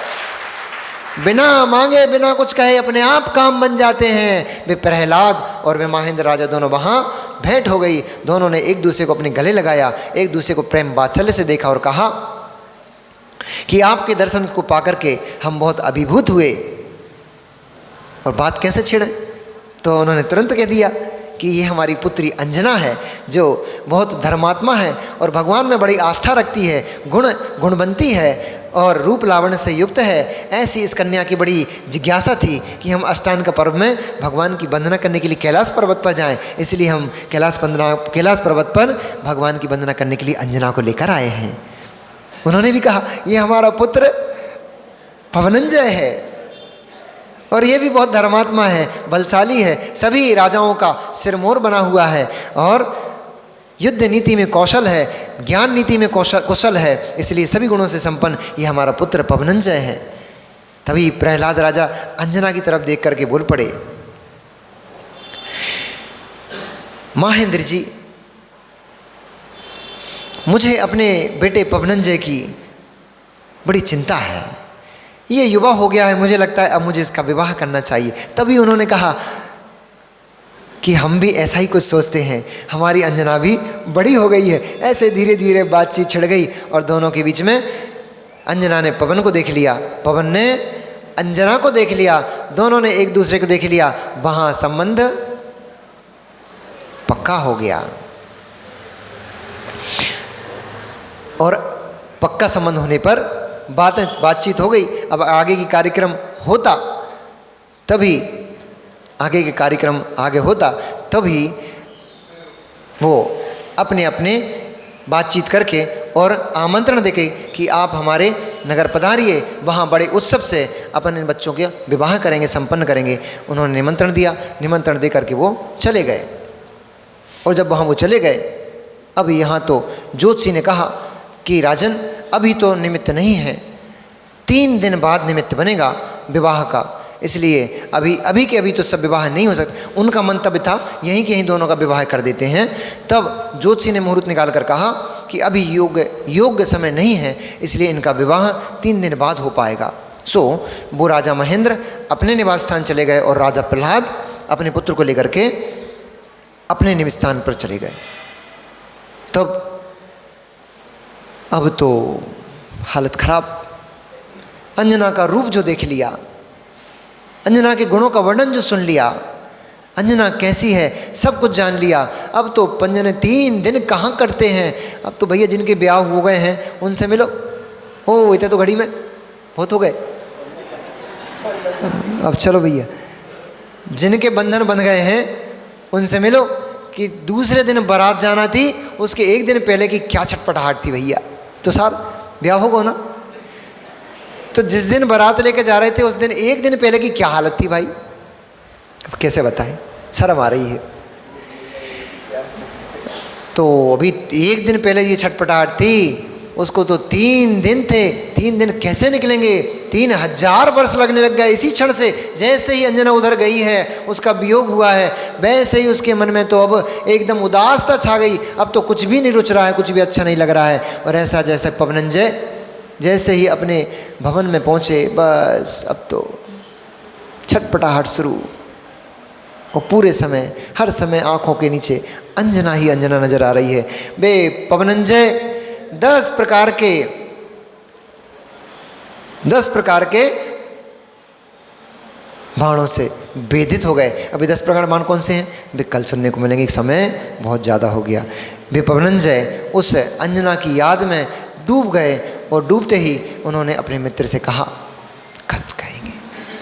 बिना मांगे बिना कुछ कहे अपने आप काम बन जाते हैं। वे प्रहलाद और वे महेंद्र राजा दोनों वहाँ भेंट हो गई। दोनों ने एक दूसरे को अपने गले लगाया, एक दूसरे को प्रेम वात्सल्य से देखा और कहा कि आपके दर्शन को पाकर के हम बहुत अभिभूत हुए। और बात कैसे छिड़े? तो उन्होंने तुरंत कह दिया कि ये हमारी पुत्री अंजना है जो बहुत धर्मात्मा है और भगवान में बड़ी आस्था रखती है, गुणवंती है और रूप लावण्य से युक्त है। ऐसी इस कन्या की बड़ी जिज्ञासा थी कि हम अष्टांग का पर्व में भगवान की वंदना करने के लिए कैलाश पर्वत पर जाएं, इसलिए हम कैलाश पर्वत पर भगवान की वंदना करने के लिए अंजना को लेकर आए हैं। उन्होंने भी कहा ये हमारा पुत्र पवनंजय है और ये भी बहुत धर्मात्मा है, बलशाली है, सभी राजाओं का सिरमौर बना हुआ है और युद्ध नीति में कौशल है, ज्ञान नीति में कुशल है, इसलिए सभी गुणों से संपन्न ये हमारा पुत्र पवनंजय है। तभी प्रहलाद राजा अंजना की तरफ देख करके बोल पड़े, महेंद्र जी मुझे अपने बेटे पवनंजय की बड़ी चिंता है, ये युवा हो गया है, मुझे लगता है अब मुझे इसका विवाह करना चाहिए। तभी उन्होंने कहा कि हम भी ऐसा ही कुछ सोचते हैं, हमारी अंजना भी बड़ी हो गई है। ऐसे धीरे धीरे बातचीत छिड़ गई और दोनों के बीच में अंजना ने पवन को देख लिया, पवन ने अंजना को देख लिया, दोनों ने एक दूसरे को देख लिया, वहाँ संबंध पक्का हो गया। और पक्का संबंध होने पर बातचीत हो गई। अब आगे की कार्यक्रम होता, तभी आगे के कार्यक्रम आगे होता, तभी वो अपने अपने बातचीत करके और आमंत्रण देके कि आप हमारे नगर पधारिए, वहाँ बड़े उत्सव से अपन इन बच्चों के विवाह करेंगे, संपन्न करेंगे। उन्होंने निमंत्रण दिया, निमंत्रण दे करके वो चले गए। और जब वहाँ वो चले गए, अब यहाँ तो ज्योतिषी ने कहा कि राजन अभी तो निमित्त नहीं है, 3 दिन बाद निमित्त बनेगा विवाह का, इसलिए अभी के अभी तो सब विवाह नहीं हो सकता। उनका मंतव्य था यहीं के यहीं दोनों का विवाह कर देते हैं। तब ज्योतिषी ने मुहूर्त निकाल कर कहा कि अभी योग्य समय नहीं है, इसलिए इनका विवाह 3 दिन बाद हो पाएगा। सो वो राजा महेंद्र अपने निवास स्थान चले गए और राजा प्रहलाद अपने पुत्र को लेकर के अपने निवास स्थान पर चले गए। तब अब तो हालत खराब, अंजना का रूप जो देख लिया, अंजना के गुणों का वर्णन जो सुन लिया, अंजना कैसी है सब कुछ जान लिया। अब तो पंजन 3 दिन कहाँ कटते हैं, अब तो भैया जिनके ब्याह हो गए हैं उनसे मिलो। ओ इतने तो घड़ी में बहुत हो गए, अब चलो भैया जिनके बंधन बंध गए हैं उनसे मिलो। कि दूसरे दिन बारात जाना थी, उसके 1 दिन पहले की क्या छटपटाहट थी भैया। तो सार ब्याह होगा ना, तो जिस दिन बारात लेके जा रहे थे उस दिन 1 दिन पहले की क्या हालत थी भाई, अब कैसे बताएं, शर्म आ रही है। तो अभी 1 दिन पहले ये छटपटाहट थी, उसको तो 3 दिन थे, 3 दिन कैसे निकलेंगे, 3000 वर्ष लगने लग गए इसी क्षण से। जैसे ही अंजना उधर गई है, उसका वियोग हुआ है, वैसे ही उसके मन में तो अब एकदम उदासता छा गई। अब तो कुछ भी नहीं रुच रहा है, कुछ भी अच्छा नहीं लग रहा है। और ऐसा जैसे पवनंजय जैसे ही अपने भवन में पहुँचे, बस अब तो छटपटाहट शुरू। और पूरे समय हर समय आँखों के नीचे अंजना ही अंजना नजर आ रही है। बे पवनंजय 10 प्रकार के बाणों से वेधित हो गए। अभी 10 प्रकार बाण कौन से हैं वे कल सुनने को मिलेंगे, एक समय बहुत ज़्यादा हो गया। वे पवनंजय उस अंजना की याद में डूब गए और डूबते ही उन्होंने अपने मित्र से कहा, कल्प कहेंगे,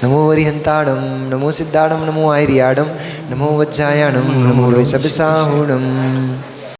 नमो वरिहंताणम, नमो सिद्धाणम, नमो आयरियाणम, नमो वज्जायाणम, नमो वैसभिसाहुणम।